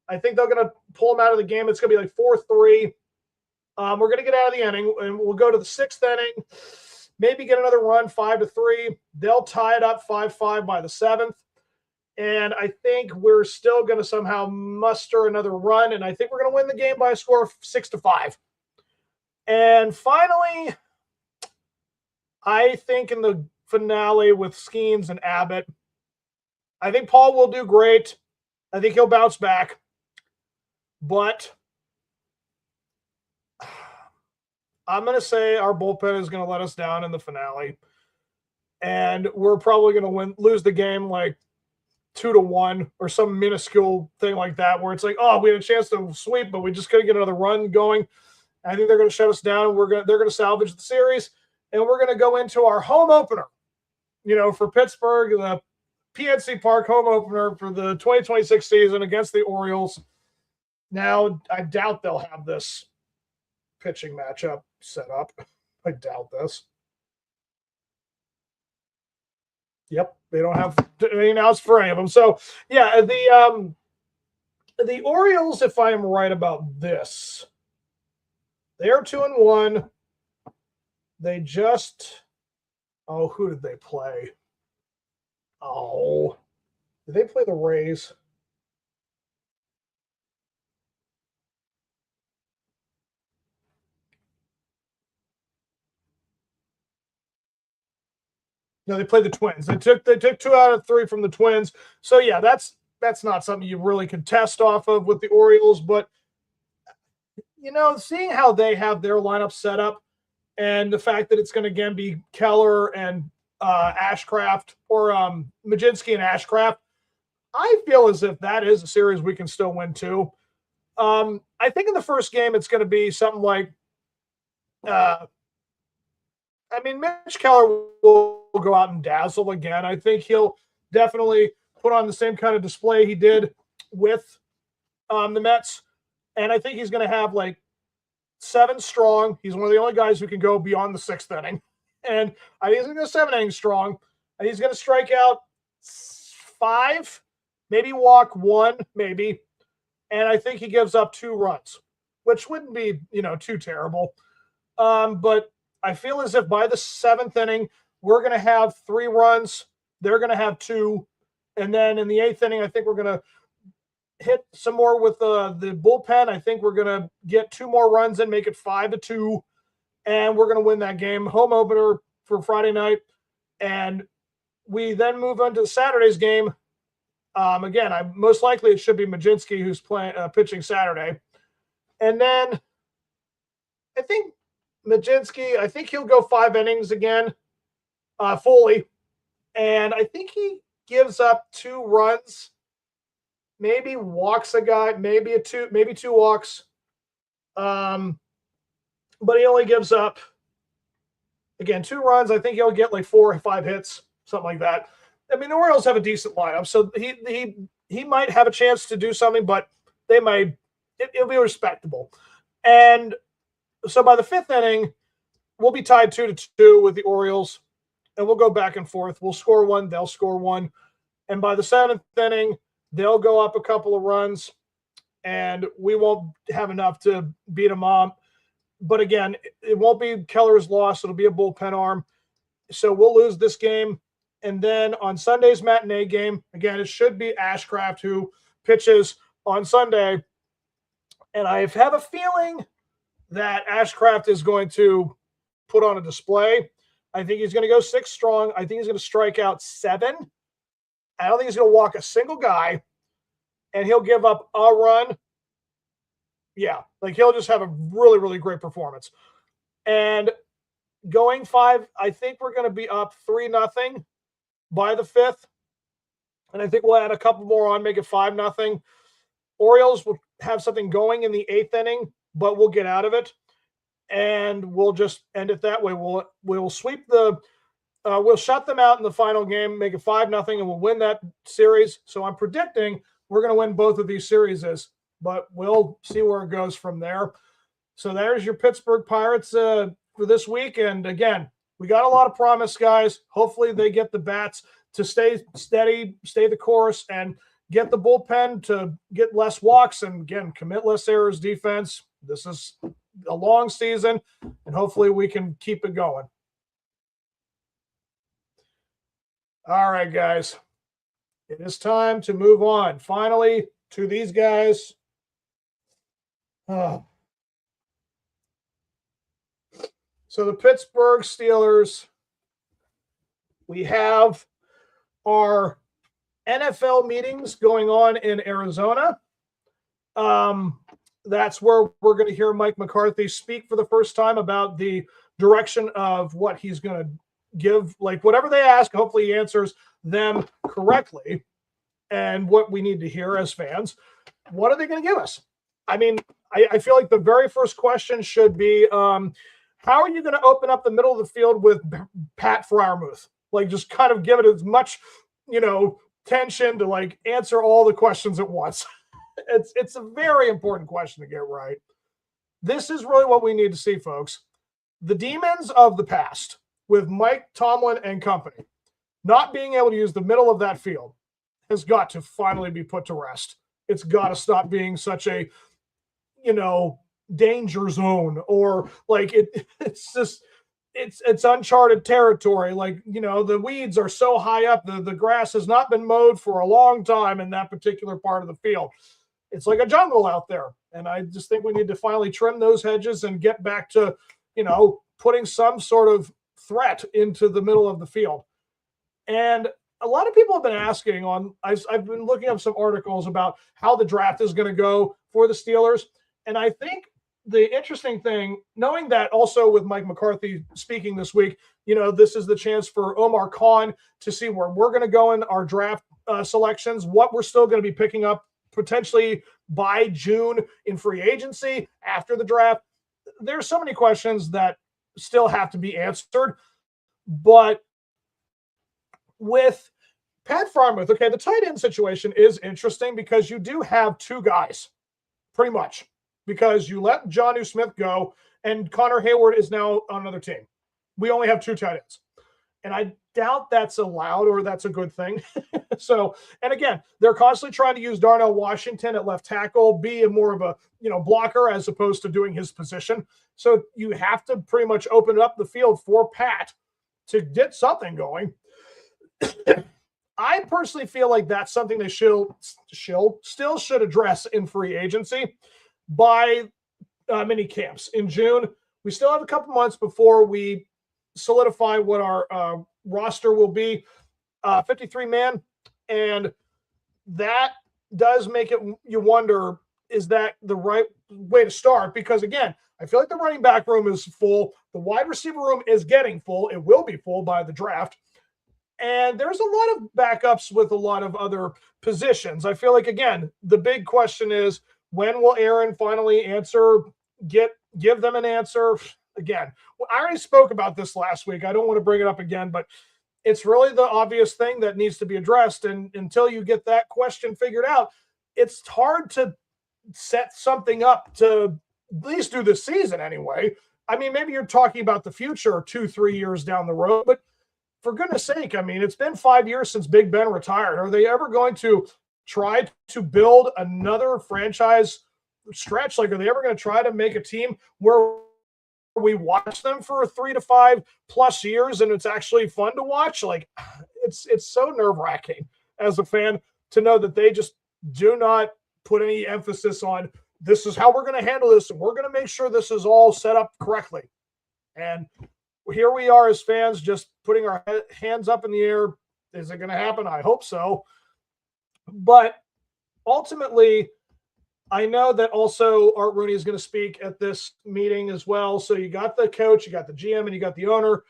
I think they're going to pull him out of the game. It's going to be like 4-3. We're going to get out of the inning, and we'll go to the 6th inning, maybe get another run, 5-3. They'll tie it up 5-5 by the 7th. And I think we're still going to somehow muster another run, and I think we're going to win the game by a score of 6-5. And finally, I think in the finale with Skeens and Abbott, I think Paul will do great. I think he'll bounce back. But I'm going to say our bullpen is going to let us down in the finale. And we're probably going to lose the game like 2-1 or some minuscule thing like that, where it's like, oh, we had a chance to sweep, but we just couldn't get another run going. I think they're going to shut us down. They're going to salvage the series, and we're going to go into our home opener, for Pittsburgh, the PNC Park home opener for the 2026 season against the Orioles. Now, I doubt they'll have this pitching matchup set up. I doubt this. Yep, they don't have any announced for any of them. So, yeah, the Orioles, if I am right about this, they are 2-1. They just, who did they play? Did they play the Rays? No, they played the Twins. They took 2 out of 3 from the Twins. So yeah, that's not something you really can test off of with the Orioles. But seeing how they have their lineup set up, and the fact that it's going to again be Keller and Ashcraft, or Mlodzinski and Ashcraft, I feel as if that is a series we can still win too. I think in the first game it's going to be something like. Mitch Keller will go out and dazzle again. I think he'll definitely put on the same kind of display he did with the Mets. And I think he's going to have like 7 strong. He's one of the only guys who can go beyond the 6th inning. And I think he's going to go 7 innings strong. And he's going to strike out 5, maybe walk 1, maybe. And I think he gives up 2 runs, which wouldn't be, too terrible. But I feel as if by the 7th inning, we're going to have 3 runs. They're going to have 2. And then in the 8th inning, I think we're going to hit some more with the bullpen. I think we're going to get 2 more runs and make it 5-2. And we're going to win that game. Home opener for Friday night. And we then move on to Saturday's game. Again, most likely it should be Mlodzinski who's pitching Saturday. And then I think Mlodzinski, I think he'll go 5 innings again, fully. And I think he gives up 2 runs, maybe walks a guy, maybe 2 walks. But he only gives up, again, 2 runs. I think he'll get like 4 or 5 hits, something like that. The Orioles have a decent lineup, so he might have a chance to do something, but it'll be respectable. And so by the 5th inning, we'll be tied 2-2 with the Orioles, and we'll go back and forth. We'll score 1, they'll score 1. And by the 7th inning, they'll go up a couple of runs, and we won't have enough to beat them up. But again, it won't be Keller's loss. It'll be a bullpen arm. So we'll lose this game. And then on Sunday's matinee game, again, it should be Ashcraft who pitches on Sunday. And I have a feeling that Ashcraft is going to put on a display. I think he's going to go 6 strong. I think he's going to strike out 7. I don't think he's going to walk a single guy. And he'll give up a run. Yeah, like he'll just have a really, really great performance. And going 5, I think we're going to be up 3-0 by the 5th. And I think we'll add a couple more on, make it 5-0. Orioles will have something going in the 8th inning. but we'll get out of it, and we'll just end it that way. We'll sweep the we'll shut them out in the final game, make it 5-0, and we'll win that series. So I'm predicting we're going to win both of these series, but we'll see where it goes from there. So there's your Pittsburgh Pirates for this week. And again, we got a lot of promise, guys. Hopefully they get the bats to stay steady, stay the course, and get the bullpen to get less walks and, again, commit less errors defense. This is a long season, and hopefully we can keep it going. All right, guys. It is time to move on, finally, to these guys. Oh. So the Pittsburgh Steelers, we have our NFL meetings going on in Arizona. That's where we're going to hear Mike McCarthy speak for the first time about the direction of what he's going to give, like whatever they ask, hopefully he answers them correctly, and what we need to hear as fans. What are they going to give us? I mean, I feel like the very first question should be, how are you going to open up the middle of the field with Pat Freiermuth? Like, just kind of give it as much, tension to like answer all the questions at once. It's a very important question to get right. This is really what we need to see, folks. The demons of the past with Mike Tomlin and company not being able to use the middle of that field has got to finally be put to rest. It's got to stop being such a, danger zone, or like it's just it's uncharted territory. Like, the weeds are so high up, the grass has not been mowed for a long time in that particular part of the field. It's like a jungle out there. And I just think we need to finally trim those hedges and get back to, putting some sort of threat into the middle of the field. And a lot of people have been asking I've been looking up some articles about how the draft is going to go for the Steelers. And I think the interesting thing, knowing that also with Mike McCarthy speaking this week, this is the chance for Omar Khan to see where we're going to go in our draft selections, what we're still going to be picking up potentially by June in free agency after the draft. There's so many questions that still have to be answered. But with Pat Freiermuth, okay, the tight end situation is interesting because you do have two guys, pretty much, because you let Jonnu Smith go and Connor Hayward is now on another team. We only have two tight ends. And I doubt that's allowed or that's a good thing. So, and again, they're constantly trying to use Darnell Washington at left tackle, be a more of a, blocker as opposed to doing his position. So you have to pretty much open up the field for Pat to get something going. I personally feel like that's something they still should address in free agency by mini camps in June. We still have a couple months before we solidify what our roster will be, 53-man, and that does make it, you wonder, is that the right way to start? Because again, I feel like the running back room is full. The wide receiver room is getting full. It will be full by the draft. And there's a lot of backups with a lot of other positions. I feel like, again, the big question is, when will Aaron finally give them an answer? Again, I already spoke about this last week. I don't want to bring it up again, but it's really the obvious thing that needs to be addressed. And until you get that question figured out, it's hard to set something up to at least do this season anyway. I mean, maybe you're talking about the future 2-3 years down the road, but for goodness sake, I mean, it's been 5 years since Big Ben retired. Are they ever going to try to build another franchise stretch? Like, are they ever going to try to make a team where we watch them for 3 to 5 plus years and it's actually fun to watch? Like, it's so nerve-wracking as a fan to know that they just do not put any emphasis on, this is how we're going to handle this and we're going to make sure this is all set up correctly. And here we are as fans just putting our hands up in the air. Is it going to happen? I hope so. But ultimately, I know that also Art Rooney is going to speak at this meeting as well. So you got the coach, you got the GM, and you got the owner.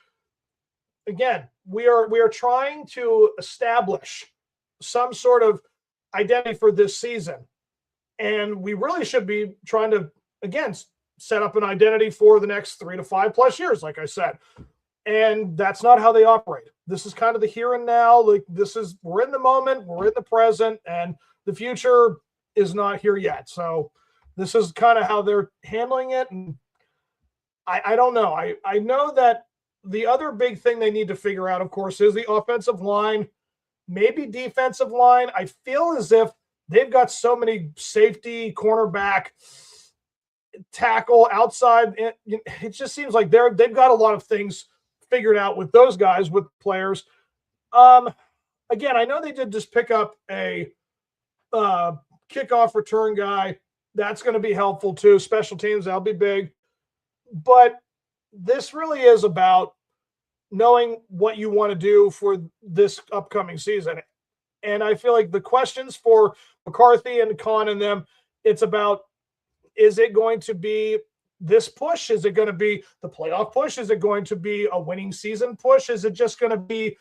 Again, we are trying to establish some sort of identity for this season. And we really should be trying to again, set up an identity for the next 3 to 5 plus years, like I said. And that's not how they operate. This is kind of the here and now. Like we're in the moment, we're in the present, and the future is not here yet. So this is kind of how they're handling it. And I don't know. I know that the other big thing they need to figure out, of course, is the offensive line, maybe defensive line. I feel as if they've got so many safety, cornerback, tackle, outside. It just seems like they've got a lot of things figured out with those guys, with players. Again, I know they did just pick up a kickoff return guy. That's going to be helpful too. Special teams, that'll be big. But this really is about knowing what you want to do for this upcoming season. And I feel like the questions for McCarthy and Khan and them, it's about, is it going to be this push? Is it going to be the playoff push? Is it going to be a winning season push? Is it just going to be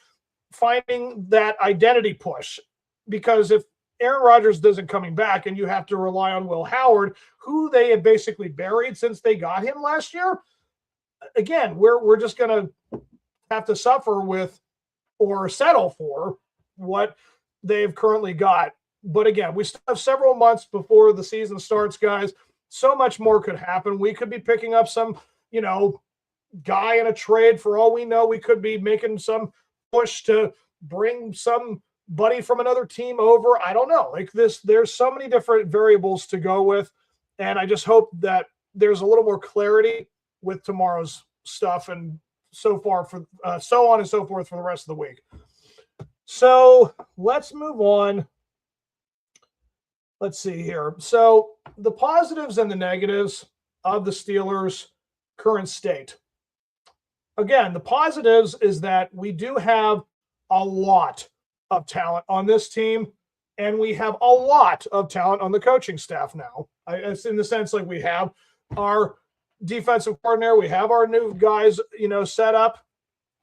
finding that identity push? Because if Aaron Rodgers isn't coming back and you have to rely on Will Howard, who they have basically buried since they got him last year, again, we're just going to have to suffer with or settle for what they've currently got. But again, we still have several months before the season starts, guys. So much more could happen. We could be picking up some, guy in a trade. For all we know, we could be making some push to bring somebody from another team over. I don't know. Like this, there's so many different variables to go with. And I just hope that there's a little more clarity with tomorrow's stuff and so on and so forth for the rest of the week. So let's move on. Let's see here. So the positives and the negatives of the Steelers' current state. Again, the positives is that we do have a lot of talent on this team, and we have a lot of talent on the coaching staff now. It's in the sense like we have our defensive coordinator, we have our new guys, set up.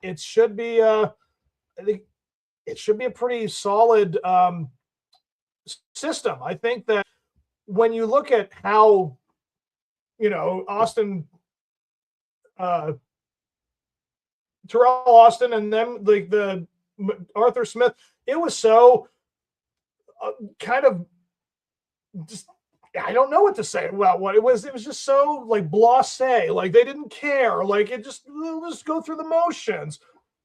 It should be, I think it should be a pretty solid system. I think that when you look at how, Terrell Austin and them, like the Arthur Smith, it was so kind of just, I don't know what to say about what it was. It was just so like blasé, like they didn't care. Like let's go through the motions.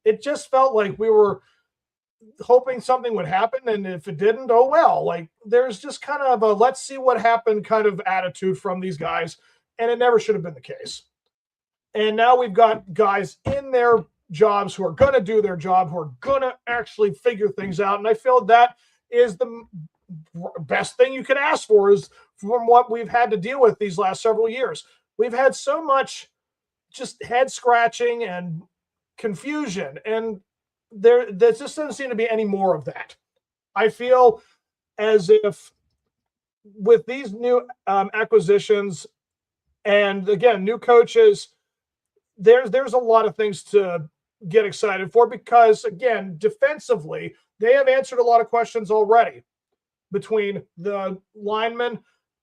It just felt like we were hoping something would happen, and if it didn't, oh well. Like there's just kind of a let's see what happened kind of attitude from these guys, and it never should have been the case. And now we've got guys in their jobs who are going to do their job, who are going to actually figure things out, and I feel that is the best thing you can ask for, is from what we've had to deal with these last several years. We've had so much just head scratching and confusion, and there just doesn't seem to be any more of that. I feel as if with these new acquisitions and again new coaches, there's a lot of things to get excited for, because again, defensively they have answered a lot of questions already between the linemen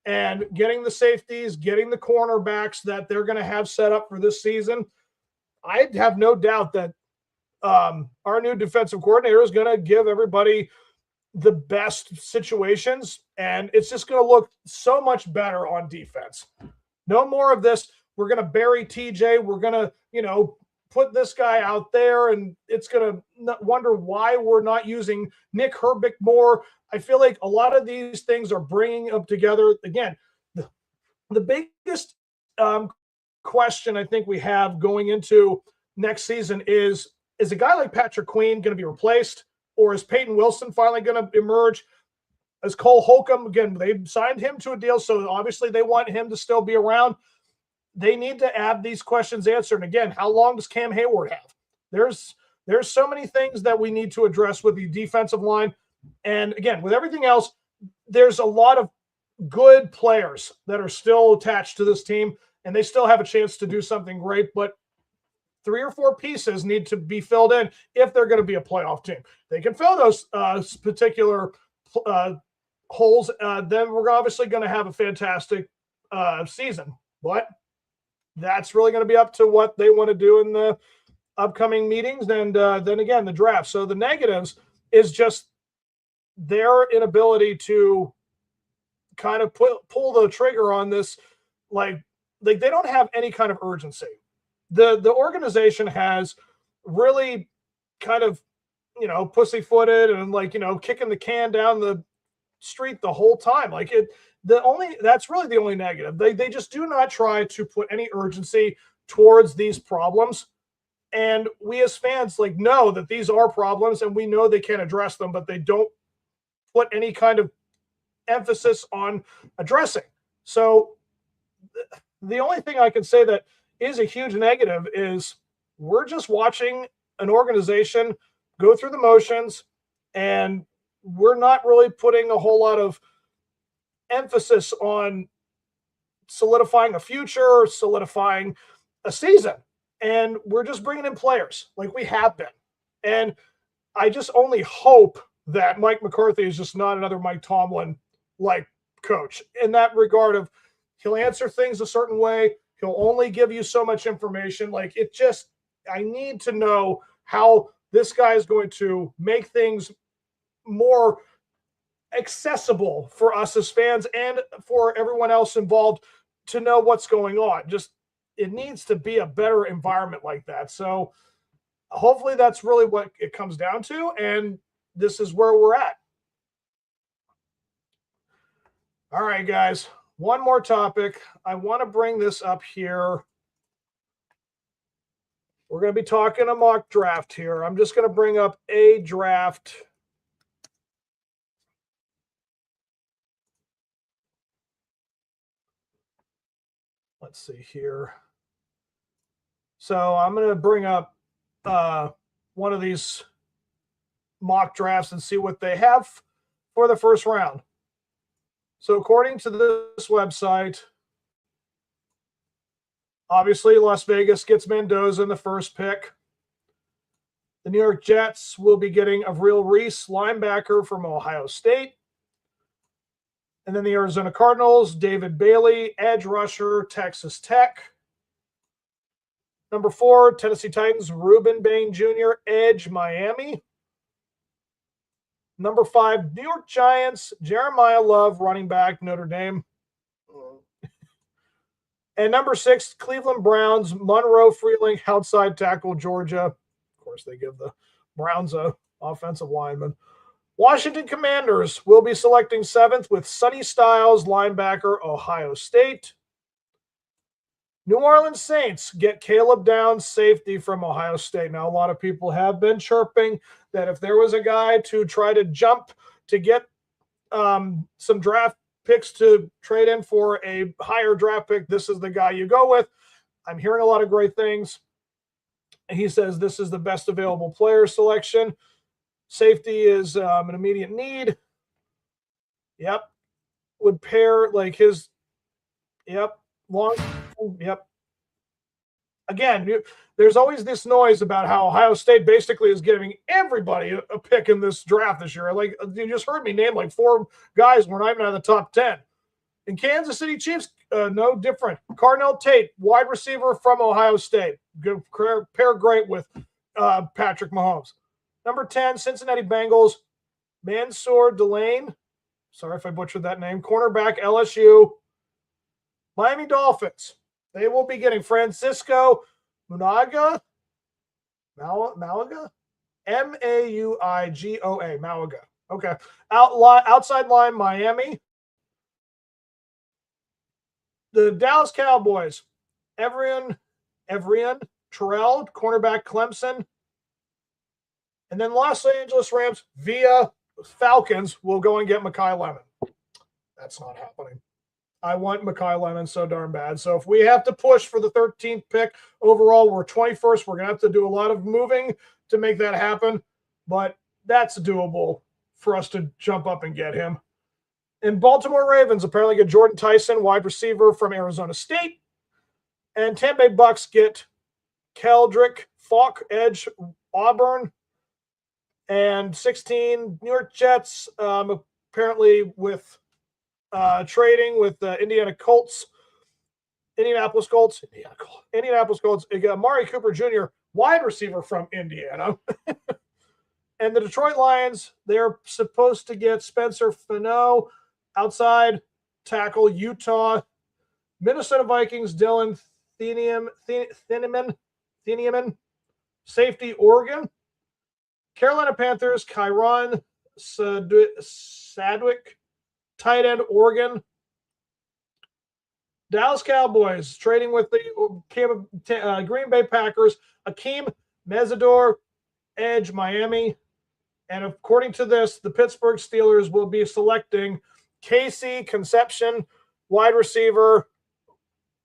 and getting the safeties, getting the cornerbacks that they're going to have set up for this season. I have no doubt that our new defensive coordinator is going to give everybody the best situations, and it's just going to look so much better on defense. No more of this. We're going to bury TJ. We're going to, put this guy out there, and it's going to wonder why we're not using Nick Herbig more. I feel like a lot of these things are bringing up together. Again, the biggest question I think we have going into next season is a guy like Patrick Queen going to be replaced, or is Peyton Wilson finally going to emerge? As Cole Holcomb, again, they signed him to a deal, so obviously they want him to still be around. They need to have these questions answered. And again, how long does Cam Hayward have? There's so many things that we need to address with the defensive line. And again, with everything else, there's a lot of good players that are still attached to this team, and they still have a chance to do something great. But 3 or 4 pieces need to be filled in if they're going to be a playoff team. They can fill those particular holes. Then we're obviously going to have a fantastic season. But that's really going to be up to what they want to do in the upcoming meetings. And then again, the draft. So the negatives is just their inability to kind of pull the trigger on this. Like they don't have any kind of urgency. The organization has really kind of, pussyfooted and kicking the can down the street the whole time. That's really the only negative. They just do not try to put any urgency towards these problems. And we as fans know that these are problems and we know they can address them, but they don't put any kind of emphasis on addressing. So the only thing I can say that is a huge negative is we're just watching an organization go through the motions, and we're not really putting a whole lot of emphasis on solidifying a future, solidifying a season. And we're just bringing in players like we have been. And I just only hope that Mike McCarthy is just not another Mike Tomlin coach in that regard of he'll answer things a certain way. He'll only give you so much information. I need to know how this guy is going to make things more accessible for us as fans and for everyone else involved to know what's going on. Just it needs to be a better environment like that. So hopefully that's really what it comes down to. And this is where we're at. All right, guys, one more topic. I want to bring this up here. We're going to be talking a mock draft here. I'm just going to bring up a draft. Let's see here. So I'm going to bring up one of these mock drafts and see what they have for the first round. So according to this website, obviously Las Vegas gets Mendoza in the first pick. The New York Jets will be getting Avril Reese, linebacker from Ohio State. And then the Arizona Cardinals, David Bailey, edge rusher, Texas Tech. Number 4, Tennessee Titans, Ruben Bain Jr., edge, Miami. Number 5, New York Giants, Jeremiah Love, running back, Notre Dame. And number 6, Cleveland Browns, Monroe Freeling, outside tackle, Georgia. Of course, they give the Browns a offensive lineman. Washington Commanders will be selecting 7th with Sonny Styles, linebacker, Ohio State. New Orleans Saints get Caleb Downs, safety from Ohio State. Now, a lot of people have been chirping that if there was a guy to try to jump to get some draft picks to trade in for a higher draft pick, this is the guy you go with. I'm hearing a lot of great things. He says this is the best available player selection. Safety is an immediate need. Yep. Would pair his, long. Yep. Again, there's always this noise about how Ohio State basically is giving everybody a pick in this draft this year. You just heard me name 4 guys who are not even out of the top 10. And Kansas City Chiefs, no different. Cardinal Tate, wide receiver from Ohio State. Good pair great with Patrick Mahomes. Number 10, Cincinnati Bengals, Mansour Delane. Sorry if I butchered that name. Cornerback, LSU. Miami Dolphins. They will be getting Francisco Mauigoa. Mauigoa? Mauigoa. Mauigoa. Okay. Outside line, Miami. The Dallas Cowboys. Evrian Terrell, cornerback, Clemson. And then Los Angeles Rams via Falcons will go and get Mekhi Lemon. That's not happening. I want Mekhi Lemon so darn bad. So if we have to push for the 13th pick overall, we're 21st. We're going to have to do a lot of moving to make that happen. But that's doable for us to jump up and get him. And Baltimore Ravens apparently get Jordan Tyson, wide receiver from Arizona State. And Tampa Bay Bucks get Keldrick Falk, edge, Auburn. And 16, New York Jets, apparently with trading with the Indiana Colts Indianapolis Colts. They got Amari Cooper Jr., wide receiver from Indiana. And the Detroit Lions, they're supposed to get Spencer Fano, outside tackle, Utah. Minnesota Vikings, Dylan Thieneman, safety, Oregon. Carolina Panthers, Kyron Sadwick, tight end, Oregon. Dallas Cowboys trading with the Green Bay Packers, Akeem Mesidor, edge, Miami. And according to this, the Pittsburgh Steelers will be selecting Casey Conception, wide receiver,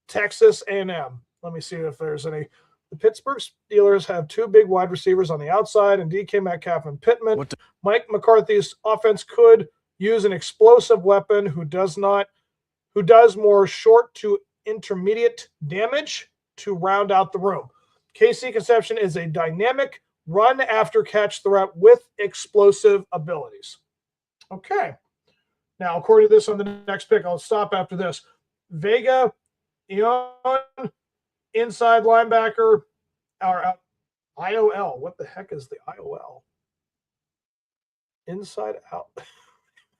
Texas A&M. Let me see if there's any. The Pittsburgh Steelers have two big wide receivers on the outside, and DK Metcalf and Pittman. Mike McCarthy's offense could use an explosive weapon who does more short to intermediate damage to round out the room. Casey Conception is a dynamic run after catch threat with explosive abilities. Okay. Now, according to this on the next pick, I'll stop after this. Vega, Ion, inside linebacker, or IOL. What the heck is the IOL? Inside out.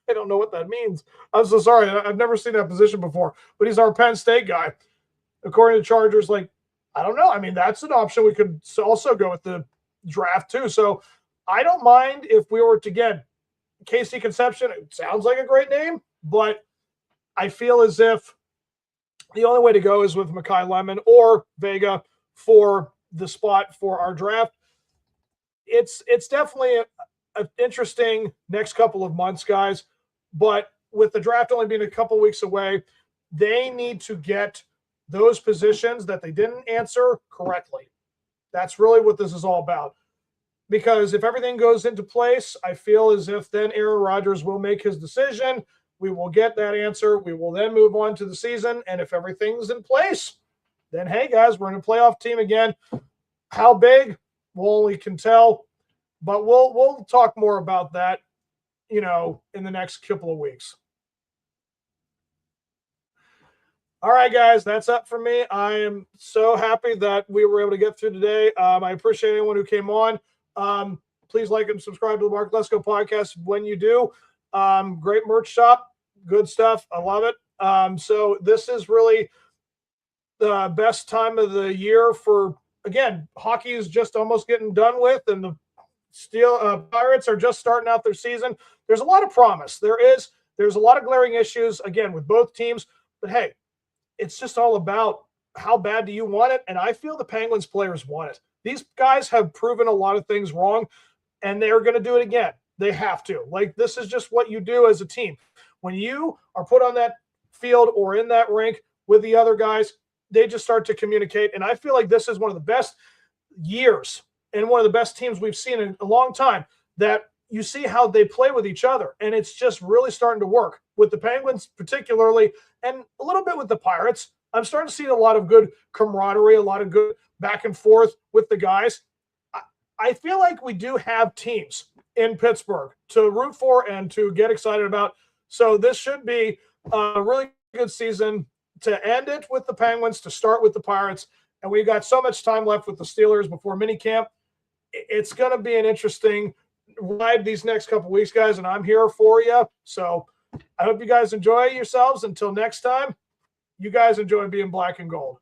I don't know what that means. I'm so sorry. I've never seen that position before, but he's our Penn State guy. According to Chargers, I don't know. I mean, that's an option. We could also go with the draft too. So I don't mind if we were to get Casey Conception. It sounds like a great name, but I feel as if the only way to go is with Mekhi Lemon or Vega for the spot for our draft. It's definitely an interesting next couple of months, guys. But with the draft only being a couple weeks away, they need to get those positions that they didn't answer correctly. That's really what this is all about. Because if everything goes into place, I feel as if then Aaron Rodgers will make his decision. We will get that answer. We will then move on to the season. And if everything's in place, then, hey, guys, we're in a playoff team again. How big? We'll only can tell. But we'll talk more about that, in the next couple of weeks. All right, guys, that's up for me. I am so happy that we were able to get through today. I appreciate anyone who came on. Please like and subscribe to the Mark Lesko podcast when you do. Great merch shop. Good stuff. I love it. So this is really the best time of the year for, again, hockey is just almost getting done with, and the Pirates are just starting out their season. There's a lot of promise. There's a lot of glaring issues, again, with both teams. But, hey, it's just all about how bad do you want it, and I feel the Penguins players want it. These guys have proven a lot of things wrong, and they're going to do it again. They have to. This is just what you do as a team. When you are put on that field or in that rink with the other guys, they just start to communicate. And I feel like this is one of the best years and one of the best teams we've seen in a long time, that you see how they play with each other. And it's just really starting to work with the Penguins particularly, and a little bit with the Pirates. I'm starting to see a lot of good camaraderie, a lot of good back and forth with the guys. I feel like we do have teams in Pittsburgh to root for and to get excited about. So this should be a really good season to end it with the Penguins, to start with the Pirates. And we've got so much time left with the Steelers before minicamp. It's going to be an interesting ride these next couple weeks, guys, and I'm here for you. So I hope you guys enjoy yourselves. Until next time, you guys enjoy being black and gold.